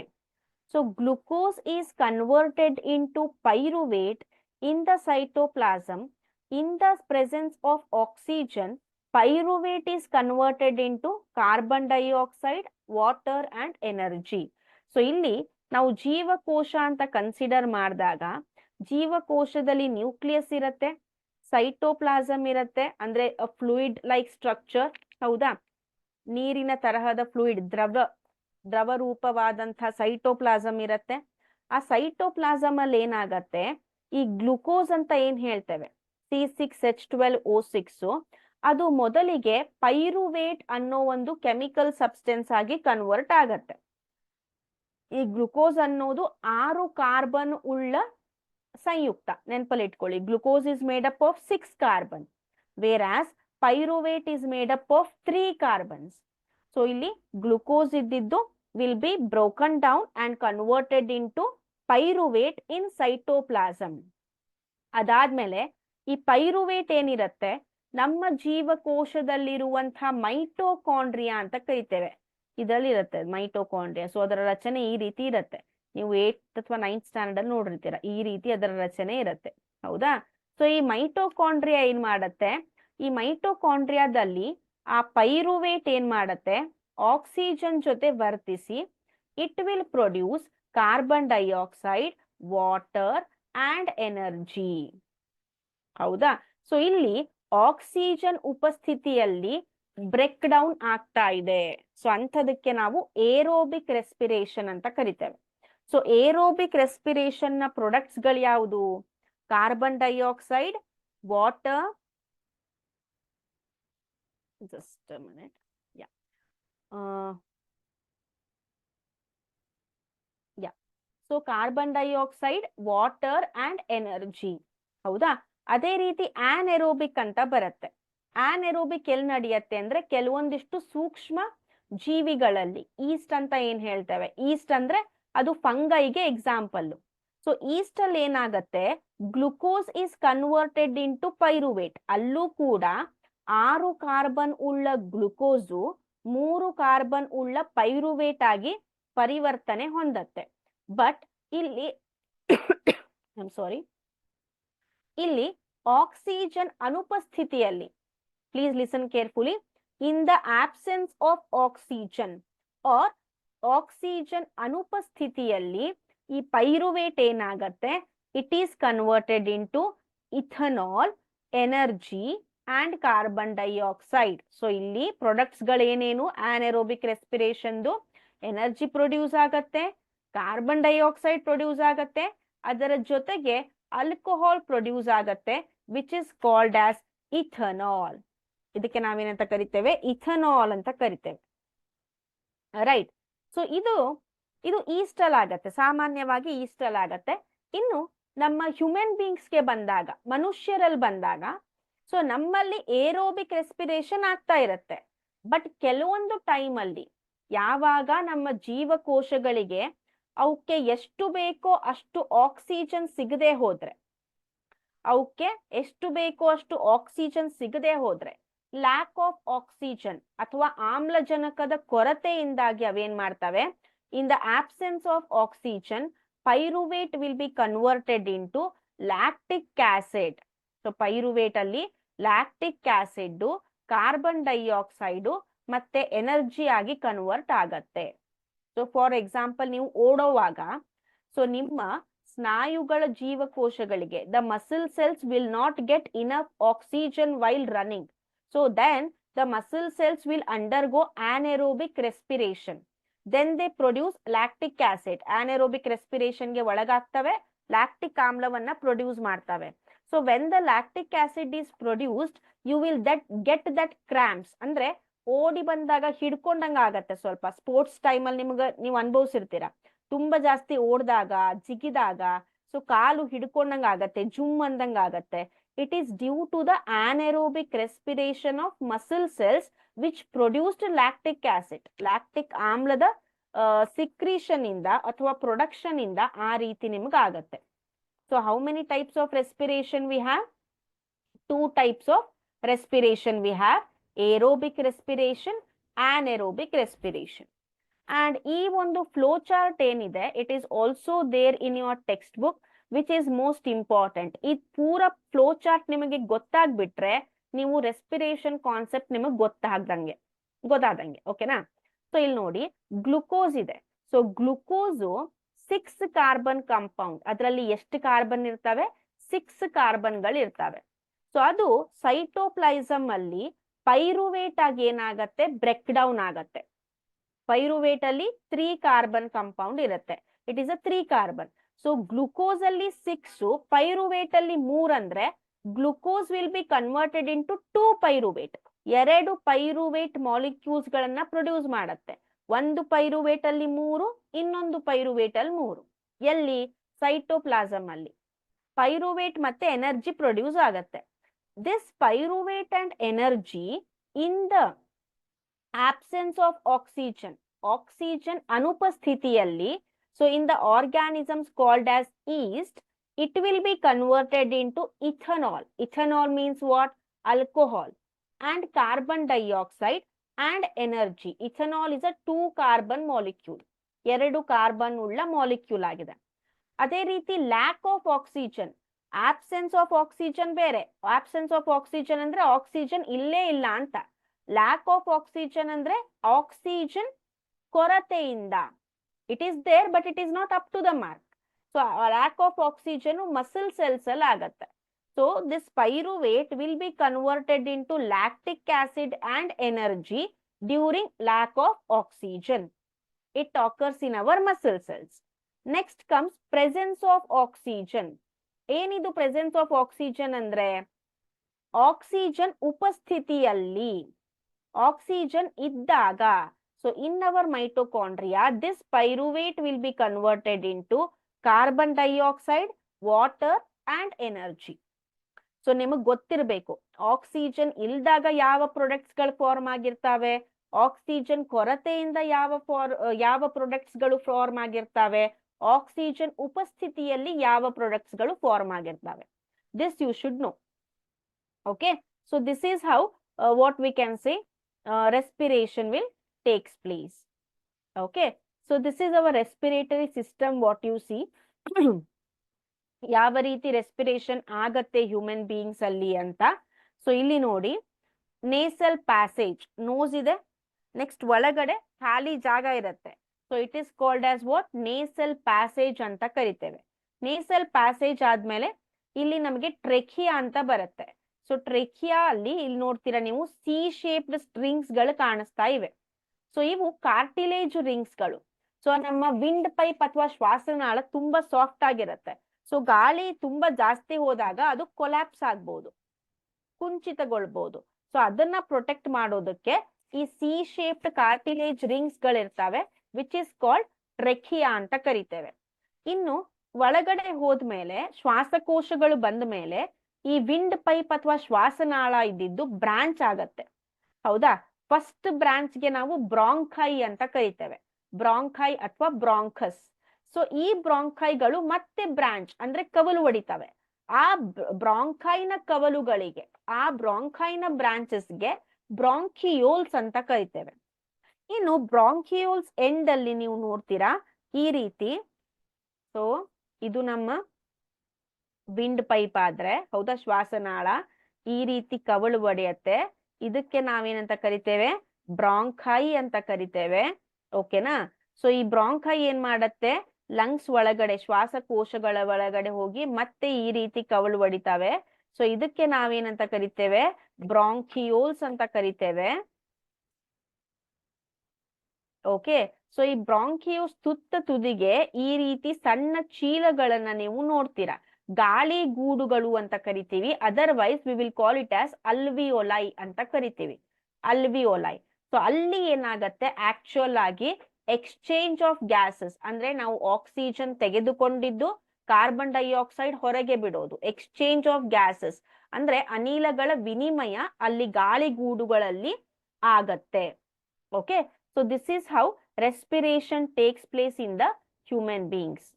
So glucose is converted into pyruvate in the cytoplasm. In the presence of oxygen, pyruvate is converted into carbon dioxide, water and energy. So ಇಲ್ಲಿ ನಾವು ಜೀವಕೋಶ ಅಂತ ಕನ್ಸಿಡರ್ ಮಾಡಿದಾಗ ಜೀವಕೋಶದಲ್ಲಿ ನ್ಯೂಕ್ಲಿಯಸ್ ಇರುತ್ತೆ, ಸೈಟೋಪ್ಲಾಸಮ್ ಇರುತ್ತೆ, ಅಂದ್ರೆ ಫ್ಲೂಯಿಡ್ ಲೈಕ್ ಸ್ಟ್ರಕ್ಚರ್, ಹೌದಾ, ನೀರಿನ ತರಹದ ಫ್ಲೂಯಿಡ್, ದ್ರವ ರೂಪವಾದಂತಹ ಸೈಟೋಪ್ಲಾಸಮ್ ಇರುತ್ತೆ. ಆ ಸೈಟೋಪ್ಲಾಸಮ್ ಅಲ್ಲಿ ಏನಾಗತ್ತೆ, ಈ ಗ್ಲುಕೋಸ್ ಅಂತ ಏನ್ ಹೇಳ್ತೇವೆ C6H12O6, ಅದು ಮೊದಲಿಗೆ ಪೈರುವೇಟ್ ಅನ್ನೋ ಒಂದು ಕೆಮಿಕಲ್ ಸಬ್ಸ್ಟೆನ್ಸ್ ಆಗಿ ಕನ್ವರ್ಟ್ ಆಗತ್ತೆ. ಈ ಗ್ಲುಕೋಸ್ ಅನ್ನೋದು 6 ಕಾರ್ಬನ್ ಉಳ್ಳ ಸಂಯುಕ್ತ, ನೆನಪಲ್ಲಿ ಇಟ್ಕೊಳ್ಳಿ. Glucose is made up of 6 carbon, whereas pyruvate is made up of 3 carbons. So ಇಲ್ಲಿ ಗ್ಲುಕೋಸ್ ಇದ್ದಿದ್ದು will be broken down and converted into pyruvate in cytoplasm. ಅದಾದ್ಮೇಲೆ ಈ ಪೈರುವೇಟ್ ಏನಿರುತ್ತೆ ನಮ್ಮ ಜೀವಕೋಶದಲ್ಲಿರುವಂತಹ ಮೈಟೋಕಾಂಡ್ರಿಯಾ ಅಂತ ಕರಿತೇವೆ. ಇದರಲ್ಲಿ ಇರುತ್ತೆ ಮೈಟೋಕಾಂಡ್ರಿಯಾ. ಸೊ ಅದರ ರಚನೆ ಈ ರೀತಿ ಇರುತ್ತೆ. ನೀವು 8th ಅಥವಾ 9th ಸ್ಟ್ಯಾಂಡರ್ಡ್ ಅಲ್ಲಿ ನೋಡಿರ್ತೀರ, ಈ ರೀತಿ ಅದರ ರಚನೆ ಇರುತ್ತೆ, ಹೌದಾ. ಸೊ ಈ ಮೈಟೋಕಾಂಡ್ರಿಯಾ ಏನ್ ಮಾಡತ್ತೆ, ಈ ಮೈಟೋಕಾಂಡ್ರಿಯಾದಲ್ಲಿ ಆ ಪೈರುವೇಟ್ ಏನ್ ಮಾಡತ್ತೆ, ಆಕ್ಸಿಜನ್ ಜೊತೆ ವರ್ತಿಸಿ it will produce carbon dioxide, water and energy, ಹೌದಾ. ಸೊ ಇಲ್ಲಿ ಆಕ್ಸಿಜನ್ ಉಪಸ್ಥಿತಿಯಲ್ಲಿ ಬ್ರೇಕ್ ಡೌನ್ ಆಗ್ತಾ ಇದೆ. ಸೊ ಅಂಥದಕ್ಕೆ ನಾವು ಏರೋಬಿಕ್ ರೆಸ್ಪಿರೇಷನ್ ಅಂತ ಕರಿತೇವೆ. ಸೊ ಏರೋಬಿಕ್ ರೆಸ್ಪಿರೇಷನ್ ನ ಪ್ರೊಡಕ್ಟ್ಸ್ ಗಳು ಯಾವುದು, carbon dioxide, water, just a minute, yeah, so carbon dioxide, water and energy, ಹೌದಾ. ಅದೇ ರೀತಿ ಆನೆರೋಬಿಕ್ ಅಂತ ಬರುತ್ತೆ. ಆನೆರೋಬಿಕ್ ಎಲ್ಲಿ ನಡೆಯುತ್ತೆ ಅಂದ್ರೆ ಕೆಲವೊಂದಿಷ್ಟು ಸೂಕ್ಷ್ಮ ಜೀವಿಗಳಲ್ಲಿ, ಈಸ್ಟ್ ಅಂತ ಏನ್ ಹೇಳ್ತೇವೆ, ಈಸ್ಟ್ ಅಂದ್ರೆ ಅದು ಫಂಗೈಗೆ ಎಕ್ಸಾಂಪಲ್. ಸೊ ಈಸ್ಟ್ ಅಲ್ಲಿ ಏನಾಗತ್ತೆ, glucose is converted into pyruvate. ಅಲ್ಲೂ ಕೂಡ 6 ಕಾರ್ಬನ್ ಉಳ್ಳ ಗ್ಲುಕೋಸು 3 ಕಾರ್ಬನ್ ಉಳ್ಳ ಪೈರುವೇಟ್ ಆಗಿ ಪರಿವರ್ತನೆ ಹೊಂದತ್ತೆ. ಬಟ್ ಇಲ್ಲಿ ಸಾರಿ, ಇಲ್ಲಿ ಆಕ್ಸಿಜನ್ ಅನುಪಸ್ಥಿತಿಯಲ್ಲಿ, please listen carefully, in the absence of oxygen or oxygen ಅನುಪಸ್ಥಿತಿಯಲ್ಲಿ ಈ ಪೈರುವೇಟ್ ಏನಾಗತ್ತೆ, it is converted into ethanol, energy and carbon dioxide. So ಇಲ್ಲಿ ಪ್ರೊಡಕ್ಟ್ಸ್ ಗಳೇನೇನು, ಆನೆರೋಬಿಕ್ ರೆಸ್ಪಿರೇಷನ್ದು ಎನರ್ಜಿ ಪ್ರೊಡ್ಯೂಸ್ ಆಗತ್ತೆ, ಕಾರ್ಬನ್ ಡೈಆಕ್ಸೈಡ್ ಪ್ರೊಡ್ಯೂಸ್ ಆಗತ್ತೆ, ಅದರ ಜೊತೆಗೆ ಆಲ್ಕೋಹಾಲ್ ಪ್ರೊಡ್ಯೂಸ್ ಆಗತ್ತೆ, which is called as ethanol. ಇದಕ್ಕೆ ನಾವೇನಂತ ಕರಿತೇವೆ, ಇಥನಾಲ್ ಅಂತ ಕರಿತೇವೆ, ರೈಟ್. ಸೊ ಇದು ಈಸ್ಟಲ್ ಆಗತ್ತೆ, ಸಾಮಾನ್ಯವಾಗಿ ಈಸ್ಟಲ್ ಆಗತ್ತೆ. ಇನ್ನು ನಮ್ಮ ಹ್ಯೂಮನ್ ಬೀಯಿಂಗ್ಸ್ಗೆ ಬಂದಾಗ, ಮನುಷ್ಯರಲ್ಲಿ ಬಂದಾಗ, ಸೊ ನಮ್ಮಲ್ಲಿ ಏರೋಬಿಕ್ ರೆಸ್ಪಿರೇಷನ್ ಆಗ್ತಾ ಇರುತ್ತೆ. ಬಟ್ ಕೆಲವೊಂದು ಟೈಮ್ ಅಲ್ಲಿ ಯಾವಾಗ ನಮ್ಮ ಜೀವಕೋಶಗಳಿಗೆ ಅವಕ್ಕೆ ಎಷ್ಟು ಬೇಕೋ ಅಷ್ಟು ಆಕ್ಸಿಜನ್ ಸಿಗದೆ ಹೋದ್ರೆ, ಲ್ಯಾಕ್ ಆಫ್ ಆಕ್ಸಿಜನ್ ಅಥವಾ ಆಮ್ಲಜನಕದ ಕೊರತೆಯಿಂದಾಗಿ ಅವೇನ್ ಮಾಡ್ತವೆ, in the absence of oxygen pyruvate will be converted into lactic acid. So pyruvate ಅಲ್ಲಿ ಲ್ಯಾಕ್ಟಿಕ್ ಆಸಿಡ್, ಕಾರ್ಬನ್ ಡೈಆಕ್ಸೈಡ್ ಮತ್ತೆ ಎನರ್ಜಿ ಆಗಿ ಕನ್ವರ್ಟ್ ಆಗತ್ತೆ. ಸೊ ಫಾರ್ ಎಕ್ಸಾಂಪಲ್, ನೀವು ಓಡೋವಾಗ, ಸೊ ನಿಮ್ಮ ಸ್ನಾಯುಗಳ ಜೀವಕೋಶಗಳಿಗೆ the muscle cells will not get enough oxygen while running. So then the muscle cells will undergo anaerobic respiration. Then they produce lactic acid. Anaerobic respiration ಗೆ ಒಳಗಾಗ್ತವೆ, ಲ್ಯಾಕ್ಟಿಕ್ ಆಮ್ಲವನ್ನ ಪ್ರೊಡ್ಯೂಸ್ ಮಾಡ್ತವೆ. So when the lactic acid is produced, you will get that cramps. ಅಂದ್ರೆ ಓಡಿ ಬಂದಾಗ ಹಿಡ್ಕೊಂಡಂಗ ಆಗತ್ತೆ. ಸ್ವಲ್ಪ ಸ್ಪೋರ್ಟ್ಸ್ ಟೈಮ್ ಅಲ್ಲಿ ನೀವು ಅನುಭವಿಸಿರ್ತೀರಾ, ತುಂಬಾ ಜಾಸ್ತಿ ಓಡ್ದಾಗ, ಜಿಗಿದಾಗ, ಸೊ ಕಾಲು ಹಿಡ್ಕೊಂಡಂಗ ಆಗತ್ತೆ, ಜುಮ್ ಅಂದಂಗ ಆಗತ್ತೆ. It is due to the anaerobic respiration of muscle cells which produced lactic acid. Lactic ಆಮ್ಲದ ಸಿಕ್ರೀಷನ್ ಇಂದ ಅಥವಾ ಪ್ರೊಡಕ್ಷನ್ ಇಂದ ಆ ರೀತಿ ನಿಮ್ಗೆ ಆಗತ್ತೆ. So how many types of respiration we have? 2 types of respiration we have aerobic respiration, anaerobic respiration. And ಈ ಒಂದು ಫ್ಲೋ ಚಾರ್ಟ್ ಏನಿದೆ it is also there in your text book which is most important. ಈ ಪೂರ ಫ್ಲೋ ಚಾರ್ಟ್ ನಿಮಗೆ ಗೊತ್ತಾಗ್ಬಿಟ್ರೆ ನೀವು ರೆಸ್ಪಿರೇಷನ್ ಕಾನ್ಸೆಪ್ಟ್ ನಿಮಗೆ ಗೊತ್ತಾದಂಗೆ ಓಕೆನಾ. ಸೊ ಇಲ್ಲಿ ನೋಡಿ ಗ್ಲುಕೋಸ್ ಇದೆ. ಸೊ ಗ್ಲುಕೋಸು 6 ಕಾರ್ಬನ್ ಕಾಂಪೌಂಡ್, ಅದರಲ್ಲಿ ಎಷ್ಟು ಕಾರ್ಬನ್ ಇರ್ತವೆ? 6 ಕಾರ್ಬನ್ಗಳು ಇರ್ತವೆ. ಸೊ ಅದು ಸೈಟೋಪ್ಲೈಸಮ್ ಅಲ್ಲಿ ಪೈರುವೇಟ್ ಆಗಿ ಏನಾಗತ್ತೆ? ಬ್ರೇಕ್ ಡೌನ್ ಆಗತ್ತೆ. ಪೈರುವೇಟ್ ಅಲ್ಲಿ 3 ಕಾರ್ಬನ್ ಕಾಂಪೌಂಡ್ ಇರುತ್ತೆ. It is a 3 carbon. So glucose ಅಲ್ಲಿ 6, ಪೈರುವೇಟ್ ಅಲ್ಲಿ 3 ಅಂದ್ರೆ glucose will be converted in to 2 pyruvate. 2 pyruvate molecules ಗಳನ್ನ ಪ್ರೊಡ್ಯೂಸ್ ಮಾಡತ್ತೆ. ಒಂದು ಪೈರುವೇಟ್ ಅಲ್ಲಿ 3, ಇನ್ನೊಂದು ಪೈರುವೇಟ್ ಅಲ್ಲಿ 3. ಎಲ್ಲಿ? ಸೈಟೋಪ್ಲಾಸಮ್ ಅಲ್ಲಿ. ಪೈರುವೇಟ್ ಮತ್ತೆ ಎನರ್ಜಿ ಪ್ರೊಡ್ಯೂಸ್ ಆಗತ್ತೆ. This pyruvate and energy in the absence of oxygen ಅನುಪಸ್ಥಿತಿಯಲ್ಲಿ, so in the organisms called as yeast, it will be converted into ethanol. Ethanol means what? Alcohol and carbon dioxide and energy. Ethanol is a 2 carbon molecule. 2 carbon ಉಳ್ಳ ಮಾಲಿಕ್ಯೂಲ್ ಆಗಿದೆ. ಅದೇ ರೀತಿ lack of oxygen, absence of oxygen ಬೇರೆ. ಆಬ್ಸೆನ್ಸ್ ಆಫ್ ಆಕ್ಸಿಜನ್ ಅಂದ್ರೆ ಆಕ್ಸಿಜನ್ ಇಲ್ಲೇ ಇಲ್ಲ ಅಂತ. ಲ್ಯಾಕ್ ಆಫ್ ಆಕ್ಸಿಜನ್ ಅಂದ್ರೆ ಆಕ್ಸಿಜನ್ ಕೊರತೆಯಿಂದ. It is there but it is not up to the mark. So lack of oxygen muscle cells ಅಲ್ಲಿ ಆಗತ್ತೆ. So this pyruvate will be converted in to lactic acid and energy during lack of oxygen. It occurs in hour muscle cells. Next comes presence of oxygen. ಏನಿದು ಪ್ರೆಸೆನ್ಸ್ ಆಫ್ ಆಕ್ಸಿಜನ್ ಅಂದ್ರೆ ಆಕ್ಸಿಜನ್ ಉಪಸ್ಥಿತಿಯಲ್ಲಿ, ಆಕ್ಸಿಜನ್ ಇದ್ದಾಗ. So in our mitochondria this pyruvate will be converted in to carbon dioxide, water and energy. So ನಿಮಗ್ ಗೊತ್ತಿರಬೇಕು ಆಕ್ಸಿಜನ್ ಇಲ್ದಾಗ ಯಾವ ಪ್ರೊಡಕ್ಟ್ಸ್ ಗಳು ಫಾರ್ಮ್ ಆಗಿರ್ತಾವೆ, ಆಕ್ಸಿಜನ್ ಕೊರತೆಯಿಂದ ಯಾವ ಪ್ರೊಡಕ್ಟ್ಸ್ ಗಳು ಫಾರ್ಮ್ ಆಗಿರ್ತಾವೆ, ಆಕ್ಸಿಜನ್ ಉಪಸ್ಥಿತಿಯಲ್ಲಿ ಯಾವ ಪ್ರೊಡಕ್ಟ್ಸ್ ಗಳು ಫಾರ್ಮ್ ಆಗಿರ್ತಾವೆ. This you should know. Okay, so this is how what we can say respiration will takes place. Okay, so this is our respiratory system what you see. ಯಾವ ರೀತಿ ರೆಸ್ಪಿರೇಷನ್ ಆಗತ್ತೆ ಹ್ಯೂಮನ್ ಬೀಯಿಂಗ್ಸ್ ಅಲ್ಲಿ ಅಂತ. ಸೊ ಇಲ್ಲಿ ನೋಡಿ ನೇಸಲ್ ಪ್ಯಾಸೇಜ್, ನೋಸ್ ಇದೆ, ನೆಕ್ಸ್ಟ್ ಒಳಗಡೆ ಖಾಲಿ ಜಾಗ ಇರುತ್ತೆ. So it is called as what? Nasal passage ಅಂತ ಕರಿತೇವೆ. ನೇಸಲ್ ಪ್ಯಾಸೇಜ್ ಆದ್ಮೇಲೆ ಇಲ್ಲಿ ನಮಗೆ ಟ್ರೆಖಿಯಾ ಅಂತ ಬರುತ್ತೆ. ಸೊ ಟ್ರೆಖಿಯಾ ಅಲ್ಲಿ ಇಲ್ಲಿ ನೋಡ್ತೀರಾ ನೀವು ಸಿ ಶೇಪ್ಡ್ ಸ್ಟ್ರಿಂಗ್ಸ್ ಗಳು ಕಾಣಿಸ್ತಾ ಇವೆ. ಸೊ ಇವು ಕಾರ್ಟಿಲೇಜ್ ರಿಂಗ್ಸ್ ಗಳು. ಸೊ ನಮ್ಮ ವಿಂಡ್ ಪೈಪ್ ಅಥವಾ ಶ್ವಾಸನಾಳ ತುಂಬಾ ಸಾಫ್ಟ್ ಆಗಿರುತ್ತೆ. ಸೊ ಗಾಳಿ ತುಂಬಾ ಜಾಸ್ತಿ ಹೋದಾಗ ಅದು ಕೊಲ್ಯಾಪ್ಸ್ ಆಗ್ಬಹುದು, ಕುಂಚಿತಗೊಳ್ಬಹುದು. ಸೊ ಅದನ್ನ ಪ್ರೊಟೆಕ್ಟ್ ಮಾಡೋದಕ್ಕೆ ಈ ಸಿ ಶೇಪ್ಡ್ ಕಾರ್ಟಿಲೇಜ್ ರಿಂಗ್ಸ್ ಗಳಿರ್ತಾವೆ, ವಿಚ್ ಇಸ್ ಕಾಲ್ಡ್ ಟ್ರೆಖಿಯಾ ಅಂತ ಕರಿತೇವೆ. ಇನ್ನು ಒಳಗಡೆ ಹೋದ್ಮೇಲೆ ಶ್ವಾಸಕೋಶಗಳು ಬಂದ ಮೇಲೆ ಈ ವಿಂಡ್ ಪೈಪ್ ಅಥವಾ ಶ್ವಾಸನಾಳ ಇದ್ದಿದ್ದು ಬ್ರಾಂಚ್ ಆಗತ್ತೆ. ಹೌದಾ? ಫಸ್ಟ್ ಬ್ರಾಂಚ್ ಗೆ ನಾವು ಬ್ರಾಂಕೈ ಅಂತ ಕರಿತೇವೆ, ಬ್ರಾಂಕೈ ಅಥವಾ ಬ್ರಾಂಕಸ್. ಸೊ ಈ ಬ್ರಾಂಕೈಗಳು ಮತ್ತೆ ಬ್ರಾಂಚ್ ಅಂದ್ರೆ ಕವಲು ಹೊಡಿತವೆ. ಆ ಬ್ರಾಂಕೈನ ಕವಲುಗಳಿಗೆ, ಆ ಬ್ರಾಂಕೈನ ಬ್ರಾಂಚಸ್ಗೆ ಬ್ರಾಂಕಿಯೋಲ್ಸ್ ಅಂತ ಕರಿತೇವೆ. ಇನ್ನು ಬ್ರಾಂಕಿಯೋಲ್ಸ್ ಎಂಡ್ ಅಲ್ಲಿ ನೀವು ನೋಡ್ತೀರಾ ಈ ರೀತಿ. ಸೊ ಇದು ನಮ್ಮ ವಿಂಡ್ ಪೈಪ್ ಆದ್ರೆ, ಹೌದಾ, ಶ್ವಾಸನಾಳ ಈ ರೀತಿ ಕವಲು ಒಡೆಯತ್ತೆ. ಇದಕ್ಕೆ ನಾವೇನಂತ ಕರಿತೇವೆ? ಬ್ರಾಂಕೈ ಅಂತ ಕರಿತೇವೆ. ಓಕೆನಾ? ಸೊ ಈ ಬ್ರಾಂಕೈ ಏನ್ ಮಾಡತ್ತೆ? ಲಂಗ್ಸ್ ಒಳಗಡೆ, ಶ್ವಾಸಕೋಶಗಳ ಒಳಗಡೆ ಹೋಗಿ ಮತ್ತೆ ಈ ರೀತಿ ಕವಲು ಹೊಡಿತಾವೆ. ಸೊ ಇದಕ್ಕೆ ನಾವೇನಂತ ಕರಿತೇವೆ? ಬ್ರಾಂಕಿಯೋಲ್ಸ್ ಅಂತ ಕರಿತೇವೆ. ಓಕೆ, ಸೊ ಈ ಬ್ರಾಂಕಿಯೋಸ್ ತುದಿಗೆ ಈ ರೀತಿ ಸಣ್ಣ ಚೀಲಗಳನ್ನ ನೀವು ನೋಡ್ತೀರಾ, ಗಾಳಿ ಗೂಡುಗಳು ಅಂತ ಕರಿತೀವಿ. Otherwise we will call it as alveoli ಅಂತ ಕರಿತೀವಿ, ಅಲ್ವಿಯೋಲೈ. ಸೊ ಅಲ್ಲಿ ಏನಾಗತ್ತೆ, ಆಕ್ಚುಯಲ್ ಆಗಿ ಎಕ್ಸ್ಚೇಂಜ್ ಆಫ್ ಗ್ಯಾಸಸ್ ಅಂದ್ರೆ ನಾವು ಆಕ್ಸಿಜನ್ ತೆಗೆದುಕೊಂಡಿದ್ದು ಕಾರ್ಬನ್ ಡೈಆಕ್ಸೈಡ್ ಹೊರಗೆ ಬಿಡೋದು, ಎಕ್ಸ್ಚೇಂಜ್ ಆಫ್ ಗ್ಯಾಸಸ್ ಅಂದ್ರೆ ಅನಿಲಗಳ ವಿನಿಮಯ ಅಲ್ಲಿ ಗಾಳಿಗೂಡುಗಳಲ್ಲಿ ಆಗತ್ತೆ. Okay, so this is how respiration takes place in the human beings.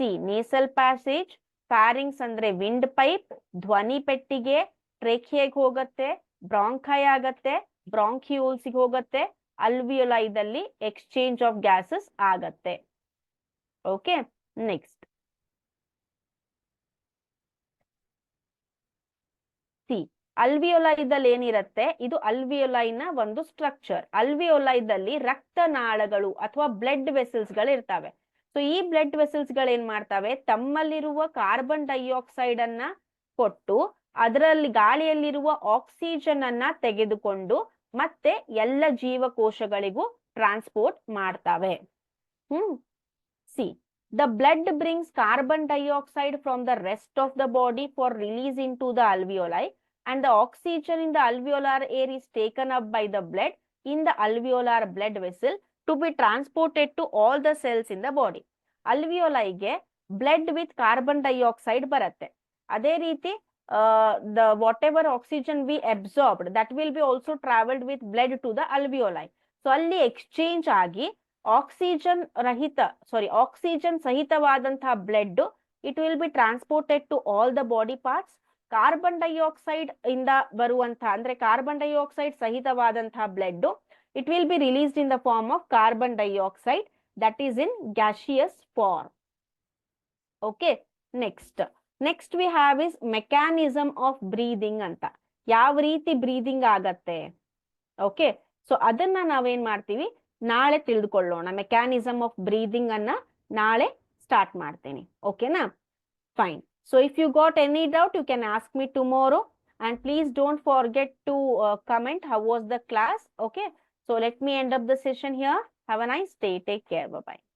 C nasal passage, pharynx ಅಂದ್ರೆ ವಿಂಡ್ ಪೈಪ್, ಧ್ವನಿ ಪೆಟ್ಟಿಗೆ, ಟ್ರೇಖಿಯಾಗಿ ಹೋಗುತ್ತೆ, ಬ್ರಾಂಕೈ ಆಗತ್ತೆ, ಬ್ರಾಂಕ್ಯೂಲ್ಸ್ಗೆ ಹೋಗುತ್ತೆ, ಅಲ್ವಿಯೋಲೈದಲ್ಲಿ ಎಕ್ಸ್ಚೇಂಜ್ ಆಫ್ ಗ್ಯಾಸಸ್ ಆಗತ್ತೆ. ಓಕೆ, ನೆಕ್ಸ್ಟ್ ಸಿ ಅಲ್ವಿಯೋಲೈದಲ್ಲಿ ಏನಿರುತ್ತೆ, ಇದು ಅಲ್ವಿಯೋಲೈನ ಒಂದು ಸ್ಟ್ರಕ್ಚರ್. ಅಲ್ವಿಯೋಲೈದಲ್ಲಿ ರಕ್ತನಾಳಗಳು ಅಥವಾ ಬ್ಲಡ್ ವೆಸಲ್ಸ್ ಗಳು ಇರ್ತವೆ. ಸೊ ಈ ಬ್ಲಡ್ ವೆಸಲ್ಸ್ ಗಳು ಏನ್ ಮಾಡ್ತವೆ, ತಮ್ಮಲ್ಲಿರುವ ಕಾರ್ಬನ್ ಡೈಆಕ್ಸೈಡ್ ಅನ್ನ ಕೊಟ್ಟು ಅದರಲ್ಲಿ ಗಾಳಿಯಲ್ಲಿರುವ ಆಕ್ಸಿಜನ್ ಅನ್ನ ತೆಗೆದುಕೊಂಡು ಮತ್ತೆ ಎಲ್ಲ ಜೀವಕೋಶಗಳಿಗೂ ಟ್ರಾನ್ಸ್ಪೋರ್ಟ್ ಮಾಡ್ತವೆ. C the blood brings carbon dioxide from the rest of the body for release into the alveoli, and the oxygen in the alveolar air is taken up by the blood in the alveolar blood vessel to be transported to all the cells in the body. alveoli blood with carbon dioxide ಬರುತ್ತೆ. ಅದೇ ರೀತಿ the whatever oxygen we absorbed that will be also traveled with blood to the alveoli. So ಅಲ್ಲಿ ಎಕ್ಸ್ಚೇಂಜ್ ಆಗಿ ಆಕ್ಸಿಜನ್ ಸಹಿತವಾದಂತಹ blood it will be transported to all the body parts. Carbon dioxide ಇಂದ ಬರುವಂತಹ ಅಂದ್ರೆ ಕಾರ್ಬನ್ ಡೈಆಕ್ಸೈಡ್ ಸಹಿತವಾದಂತಹ blood it will be released in the form of carbon dioxide that is in gaseous form. Okay, next we have is mechanism of breathing ಅಂತ. ಯಾವ ರೀತಿ ಬ್ರೀದಿಂಗ್ ಆಗತ್ತೆ, ಓಕೆ, ಸೊ ಅದನ್ನ ನಾವೇನ್ ಮಾಡ್ತೀವಿ ನಾಳೆ ತಿಳಿದುಕೊಳ್ಳೋಣ. ಮೆಕ್ಯಾನಿಸಮ್ ಆಫ್ ಬ್ರೀದಿಂಗ್ ಅನ್ನ ನಾಳೆ ಸ್ಟಾರ್ಟ್ ಮಾಡ್ತೀನಿ. ಓಕೆನಾ, fine. So if you got any doubt you can ask me tomorrow, and please don't forget to comment how was the class. Okay, so let me end up the session here. Have a nice day. Take care. Bye bye.